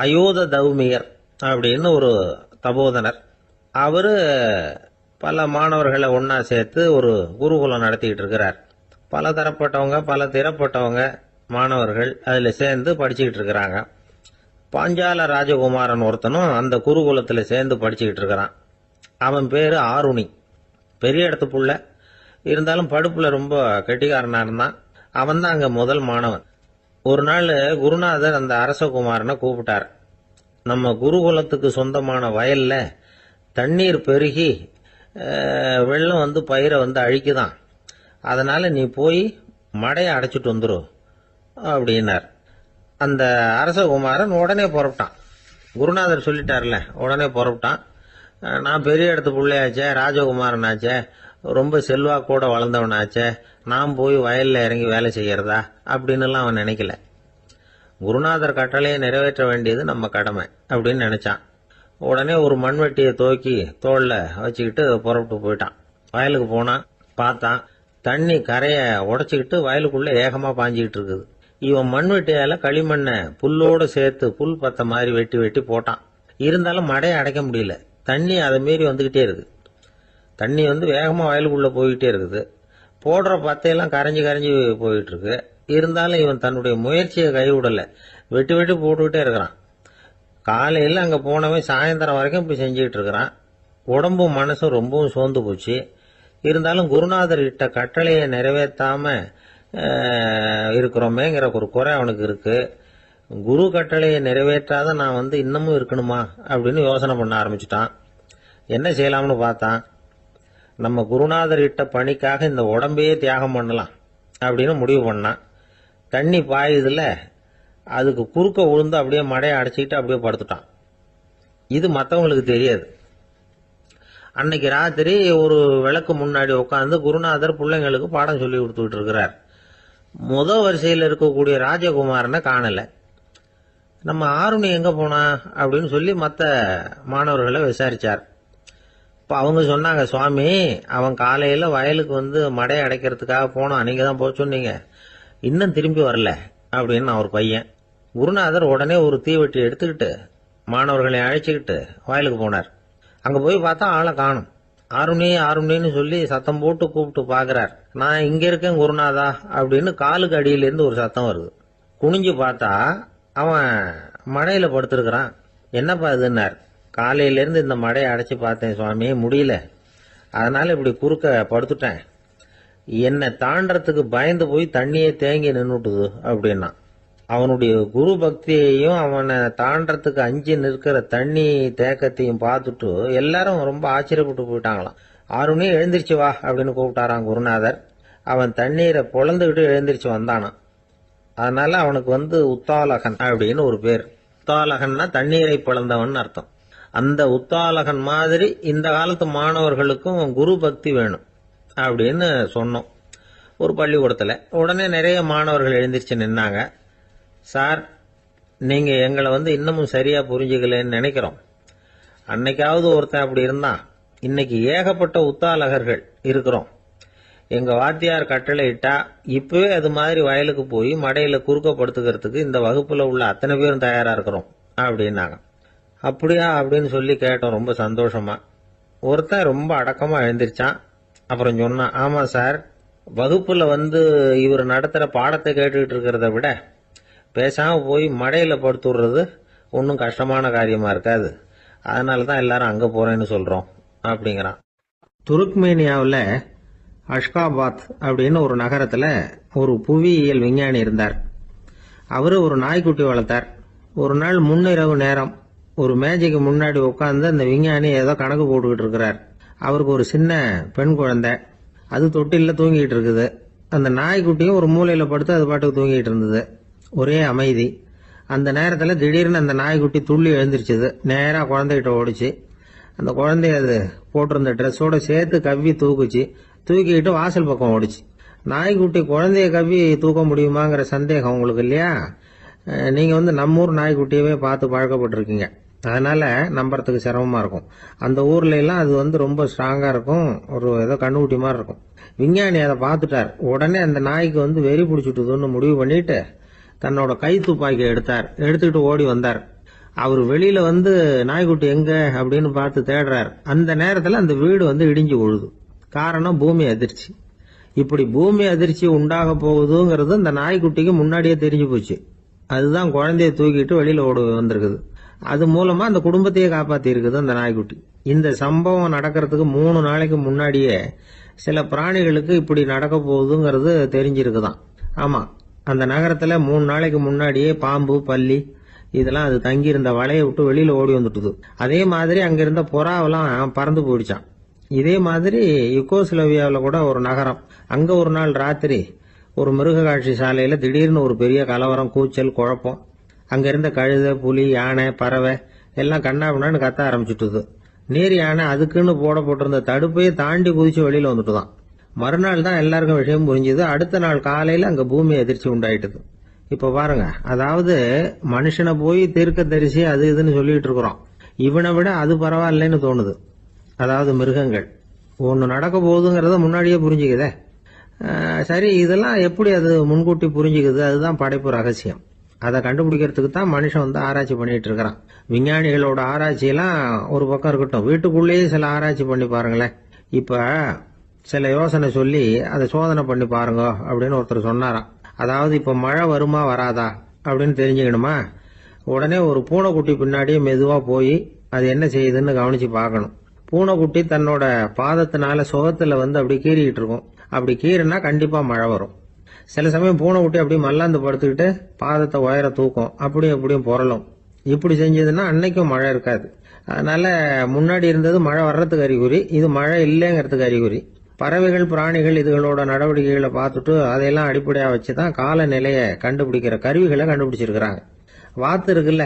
அயோத தௌமியர் அப்படின்னு ஒரு தபோதனர். அவரு பல மாணவர்களை ஒன்னா சேர்த்து ஒரு குருகுலம் நடத்திக்கிட்டு இருக்கிறார். பல தரப்பட்டவங்க, பல திறப்பட்டவங்க மாணவர்கள் அதுல சேர்ந்து படிச்சுக்கிட்டு இருக்கிறாங்க. பாஞ்சால ராஜகுமாரன் ஒருத்தனும் அந்த குருகுலத்துல சேர்ந்து படிச்சுக்கிட்டு இருக்கிறான். அவன் பேரு ஆருணி. பெரிய இடத்து புள்ள, இருந்தாலும் படுப்புல ரொம்ப கெட்டிக்காரனா இருந்தான். அவன் தான் அங்க முதல் மாணவன். ஒரு நாள் குருநாதர் அந்த அரசகுமாரனை கூப்பிட்டார். நம்ம குருகுலத்துக்கு சொந்தமான வயல்ல தண்ணீர் பெருகி வெள்ளம் பயிரை அழிக்குதான். அதனால நீ போய் மடையை அடைச்சிட்டு வந்துரு அப்படின்னார். அந்த அரசகுமாரன் உடனே புறப்பட்டான். குருநாதர் சொல்லிட்டார்ல, உடனே புறப்பட்டான். நான் பெரிய இடத்து பிள்ளையாச்சே, ராஜகுமாரனாச்சே, ரொம்ப செல்வா கூட வளர்ந்தவனாச்சே, நான் போய் வயல்ல இறங்கி வேலை செய்யறதா அப்படின்னுலாம் அவன் நினைக்கல. குருநாதர் கட்டளையை நிறைவேற்ற வேண்டியது நம்ம கடமை அப்படின்னு நினைச்சான். உடனே ஒரு மண்வெட்டியை தூக்கி தோல்ல வச்சுக்கிட்டு புறப்பட்டு போயிட்டான். வயலுக்கு போனான். பார்த்தான், தண்ணி கரையை உடைச்சிக்கிட்டு வயலுக்குள்ள ஏகமா பாஞ்சிக்கிட்டு இருக்குது. இவன் மண்வெட்டியால களிமண்ணை புல்லோட சேர்த்து புல் பத்த மாதிரி வெட்டி வெட்டி போட்டான். இருந்தாலும் மடையை அடைக்க முடியல. தண்ணி அதை மீறி வந்துகிட்டே இருக்கு. தண்ணி வேகமா வயலுக்குள்ள போயிட்டே இருக்குது. போடுற பத்தையெல்லாம் கரைஞ்சி கரைஞ்சி போயிட்டு இருக்கு. இருந்தாலும் இவன் தன்னுடைய முயற்சியை கைவிடல. வெட்டி வெட்டி போட்டுக்கிட்டே இருக்கிறான். காலையில் அங்க போனவன் சாயந்தரம் வரைக்கும் இப்படி செஞ்சுக்கிட்டு இருக்கிறான். உடம்பும் மனசும் ரொம்பவும் சோர்ந்து போச்சு. இருந்தாலும் குருநாதர் இட்ட கட்டளையை நிறைவேற்றாம இருக்கிறோமேங்கிற ஒரு குறை அவனுக்கு இருக்கு. குரு கட்டளையை நிறைவேற்றாத நான் இன்னமும் இருக்கணுமா அப்படின்னு யோசனை பண்ண ஆரம்பிச்சுட்டான். என்ன செய்யலாம்னு பார்த்தான். நம்ம குருநாதர் இட்ட பணிக்காக இந்த உடம்பையே தியாகம் பண்ணலாம் அப்படின்னு முடிவு பண்ணான். தண்ணி பாயுதுல, அதுக்கு குறுக்க விழுந்து அப்படியே மடையை அடைச்சிக்கிட்டு அப்படியே படுத்துட்டான். இது மற்றவங்களுக்கு தெரியாது. அன்னைக்கு ராத்திரி ஒரு விளக்கு முன்னாடி உட்காந்து குருநாதர் பிள்ளைங்களுக்கு பாடம் சொல்லி கொடுத்துட்டு இருக்கிறார். வரிசையில் இருக்கக்கூடிய ராஜகுமாரனை காணல. நம்ம ஆருணி எங்க போனா அப்படின்னு சொல்லி மற்ற மாணவர்களை விசாரிச்சார். இப்போ அவங்க சொன்னாங்க, சுவாமி அவன் காலையில வயலுக்கு மடையை அடைக்கிறதுக்காக போனான், நீங்க தான் போக சொன்னீங்க, இன்னும் திரும்பி வரல அப்படின்னு அவர் பையன். குருநாதர் உடனே ஒரு தீவெட்டி எடுத்துக்கிட்டு மாணவர்களை அழைச்சிக்கிட்டு வயலுக்கு போனார். அங்க போய் பார்த்தா ஆளை காணும். ஆருணி ஆருணின்னு சொல்லி சத்தம் போட்டு கூப்பிட்டு பாக்குறார். நான் இங்க இருக்கேன் குருநாதா அப்படின்னு காலுக்கு அடியிலேருந்து ஒரு சத்தம் வருது. குனிஞ்சு பார்த்தா அவன் மடையில படுத்திருக்கிறான். என்னப்பா இதுன்னார். காலையிலேருந்து இந்த மடையை அடைச்சி பார்த்தேன் சுவாமி, முடியல, அதனால இப்படி குறுக்க படுத்துட்டேன். என்னை தாண்டறதுக்கு பயந்து போய் தண்ணியே தேங்கி நின்னுட்டுது அப்படின்னா. அவனுடைய குரு பக்தியையும் அவனை தாண்டறதுக்கு அஞ்சு நிற்கிற தண்ணி தேக்கத்தையும் பார்த்துட்டு எல்லாரும் ரொம்ப ஆச்சரியப்பட்டு போயிட்டாங்களாம். ஆருணி எழுந்திருச்சு வா அப்படின்னு கூப்பிட்டாராம் குருநாதர். அவன் தண்ணீரை பொழந்துகிட்டு எழுந்திருச்சு வந்தானான். அதனால அவனுக்கு உத்தாலகன் அப்படின்னு ஒரு பேர். உத்தாலகன்னா தண்ணீரை பிளந்தவன் அர்த்தம். அந்த உத்தாலகன் மாதிரி இந்த காலத்து மாணவர்களுக்கும் குரு பக்தி வேணும் அப்படின்னு சொன்னோம் ஒரு பள்ளிக்கூடத்துல. உடனே நிறைய மாணவர்கள் எழுந்திருச்சு நின்னாங்க. சார், நீங்க எங்களை இன்னமும் சரியா புரிஞ்சுக்கலன்னு நினைக்கிறோம். அன்னைக்காவது ஒருத்தன் அப்படி இருந்தான், இன்னைக்கு ஏகப்பட்ட உத்தாலகர்கள் இருக்கிறோம். எங்க வாத்தியார் கட்டளை இட்டா இப்பவே அது மாதிரி வயலுக்கு போய் மடையில குறுக்கப்படுத்துக்கிறதுக்கு இந்த வகுப்புல உள்ள அத்தனை பேரும் தயாரா இருக்கிறோம் அப்படின்னாங்க. அப்படியா அப்படின்னு சொல்லி கேட்டோம் ரொம்ப சந்தோஷமா. ஒருத்தன் ரொம்ப அடக்கமா எழுந்திருச்சான். அப்புறம் சொன்னான், ஆமா சார், வகுப்புல இவர் நடத்துற பாடத்தை கேட்டுக்கிட்டு இருக்கிறத விட பேசாம போய் மடையில படுத்துடுறது ஒன்றும் கஷ்டமான காரியமா இருக்காது, அதனாலதான் எல்லாரும் அங்க போறேன்னு சொல்றோம் அப்படிங்கிறான். துருக்மேனியாவில் அஷ்காபாத் அப்படின்னு ஒரு நகரத்துல ஒரு புவியியல் விஞ்ஞானி இருந்தார். அவரு ஒரு நாய்க்குட்டி வளர்த்தார். ஒரு நாள் முன்னிரவு நேரம் ஒரு மேஜைக்கு முன்னாடி உட்கார்ந்து அந்த விஞ்ஞானி ஏதோ கணக்கு போட்டுக்கிட்டு இருக்கிறார். அவருக்கு ஒரு சின்ன பெண் குழந்தை, அது தொட்டில தூங்கிட்டு இருக்குது. அந்த நாய்க்குட்டியும் ஒரு மூலையில படுத்து அது பாட்டுக்கு தூங்கிட்டு இருந்தது. ஒரே அமைதி. அந்த நேரத்தில் திடீர்னு அந்த நாய்க்குட்டி துள்ளி எழுந்திருச்சுது. நேராக குழந்தைகிட்ட ஓடிச்சு. அந்த குழந்தைய அது போட்டிருந்த ட்ரெஸ்ஸோட சேர்த்து கவ்வி தூக்குச்சு. தூக்கிக்கிட்டு வாசல் பக்கம் ஓடிச்சு. நாய்க்குட்டி குழந்தைய கவ்வி தூக்க முடியுமாங்கிற சந்தேகம் உங்களுக்கு இல்லையா? நீங்க நம்மூர் நாய்க்குட்டியவே பார்த்து பழக்கப்பட்டிருக்கீங்க, அதனால நம்புறதுக்கு சிரமமா இருக்கும். அந்த ஊர்ல எல்லாம் அது ரொம்ப ஸ்ட்ராங்கா இருக்கும், ஒரு ஏதோ கண்ணுக்குட்டி மாதிரி இருக்கும். விஞ்ஞானி அதை பார்த்துட்டார். உடனே அந்த நாய்க்கு வெறி பிடிச்சிட்டுதுன்னு முடிவு பண்ணிட்டு தன்னோட கை துப்பாக்கி எடுத்துக்கிட்டு ஓடி வந்தார். அவர் வெளியில நாய்க்குட்டி எங்க அப்படின்னு பார்த்து தேடுறார். அந்த நேரத்துல அந்த வீடு இடிஞ்சு விழுது. காரணம் பூமி அதிர்ச்சி. இப்படி பூமி அதிர்ச்சி உண்டாக போகுதுங்கிறது அந்த நாய்க்குட்டிக்கு முன்னாடியே தெரிஞ்சு போச்சு. அதுதான் குழந்தைய தூக்கிட்டு வெளியில ஓடி வந்திருக்குது. அது மூலமா அந்த குடும்பத்தையே காப்பாத்தி இருக்குது அந்த நாய்க்குட்டி. இந்த சம்பவம் நடக்கிறதுக்கு 3 நாளைக்கு முன்னாடியே சில பிராணிகளுக்கு இப்படி நடக்க போகுதுங்கிறது தெரிஞ்சிருக்குதான். ஆமா, அந்த நகரத்துல 3 நாளைக்கு முன்னாடியே பாம்பு, பல்லி இதெல்லாம் அது தங்கி இருந்த வலையை விட்டு வெளியில ஓடி வந்துட்டுது. அதே மாதிரி அங்கிருந்த புறாவெல்லாம் பறந்து போயிடுச்சான். இதே மாதிரி யுகோஸ்லோவியாவில் கூட ஒரு நகரம், அங்க ஒரு நாள் ராத்திரி ஒரு மிருக காட்சி சாலையில திடீர்னு ஒரு பெரிய கலவரம், கூச்சல், குழப்பம். அங்க இருந்த கழுதை, புலி, யானை, பறவை எல்லாம் கண்ணாபின்னான்னு கத்த ஆரம்பிச்சுட்டுது. நீர் யானை அதுக்குன்னு போட்டிருந்த தடுப்பையே தாண்டி குதிச்சு வெளியில வந்துட்டுதான். மறுநாள் தான் எல்லாருக்கும் விஷயம் புரிஞ்சுது. அடுத்த நாள் காலையில அங்க பூமி அதிர்ச்சி உண்டாயிட்டுது. இப்ப பாருங்க, அதாவது மனுஷனை போய் தீர்க்க தரிசி அது இதுன்னு சொல்லிட்டு இருக்கிறோம். இவனை விட அது பரவாயில்லைன்னு தோணுது. அதாவது மிருகங்கள் ஒன்னு நடக்க போகுதுங்கிறத முன்னாடியே புரிஞ்சுக்குதே. சரி, இதெல்லாம் எப்படி அது முன்கூட்டி புரிஞ்சுக்குது? அதுதான் படைப்பு ரகசியம். அதை கண்டுபிடிக்கிறதுக்கு தான் மனுஷன் ஆராய்ச்சி பண்ணிட்டு இருக்கிறான். விஞ்ஞானிகளோட ஆராய்ச்சியெல்லாம் ஒரு பக்கம் இருக்கட்டும், வீட்டுக்குள்ளேயே சில ஆராய்ச்சி பண்ணி பாருங்களேன். இப்ப சில யோசனை சொல்லி அதை சோதனை பண்ணி பாருங்க அப்படின்னு ஒருத்தர் சொன்னாராம். அதாவது இப்ப மழை வருமா வராதா அப்படின்னு தெரிஞ்சுக்கணுமா, உடனே ஒரு பூனைக்குட்டி பின்னாடியே மெதுவா போய் அது என்ன செய்யுதுன்னு கவனிச்சு பார்க்கணும். பூனைக்குட்டி தன்னோட பாதத்தினால சுகத்துல அப்படி கீறிக்கிட்டு இருக்கும். அப்படி கீறினா கண்டிப்பா மழை வரும். சில சமயம் பூனைக்குட்டி அப்படி மல்லாந்து படுத்துக்கிட்டு பாதத்தை உயர தூக்கும், அப்படியும் புரளும். இப்படி செஞ்சதுன்னா அன்னைக்கும் மழை இருக்காது. அதனால முன்னாடி இருந்தது மழை வர்றதுக்கு அறிகுறி, இது மழை இல்லைங்கிறதுக்கு அறிகுறி. பறவைகள் பிராணிகள் இதுகளோட நடவடிக்கைகளை பார்த்துட்டு அதையெல்லாம் அடிப்படையா வச்சுதான் காலநிலையை கண்டுபிடிக்கிற கருவிகளை கண்டுபிடிச்சிருக்கிறாங்க. வாத்து இருக்குல்ல,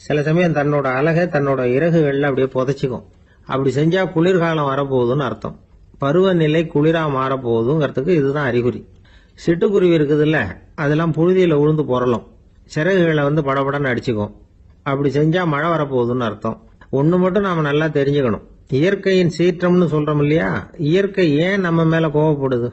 சில சமயம் தன்னோட அழகை தன்னோட இறகுகள்ல அப்படியே புதைச்சிக்கும். அப்படி செஞ்சா குளிர்காலம் வரப்போகுதுன்னு அர்த்தம். பருவநிலை குளிரா மாறப்போகுதுங்கிறதுக்கு இதுதான் அறிகுறி. சிட்டுக்குருவி இருக்குதுல்ல, அதெல்லாம் புழுதியில உழுந்து புரளும், சிறகுகளை படபடன்னு அடிச்சுக்கும். அப்படி செஞ்சா மழை வரப்போகுதுன்னு அர்த்தம். ஒண்ணு மட்டும் நாம நல்லா தெரிஞ்சுக்கணும், இயற்கையின் சீற்றம்னு சொல்றோம் இல்லையா, இயற்கை ஏன் நம்ம மேல கோவப்படுது?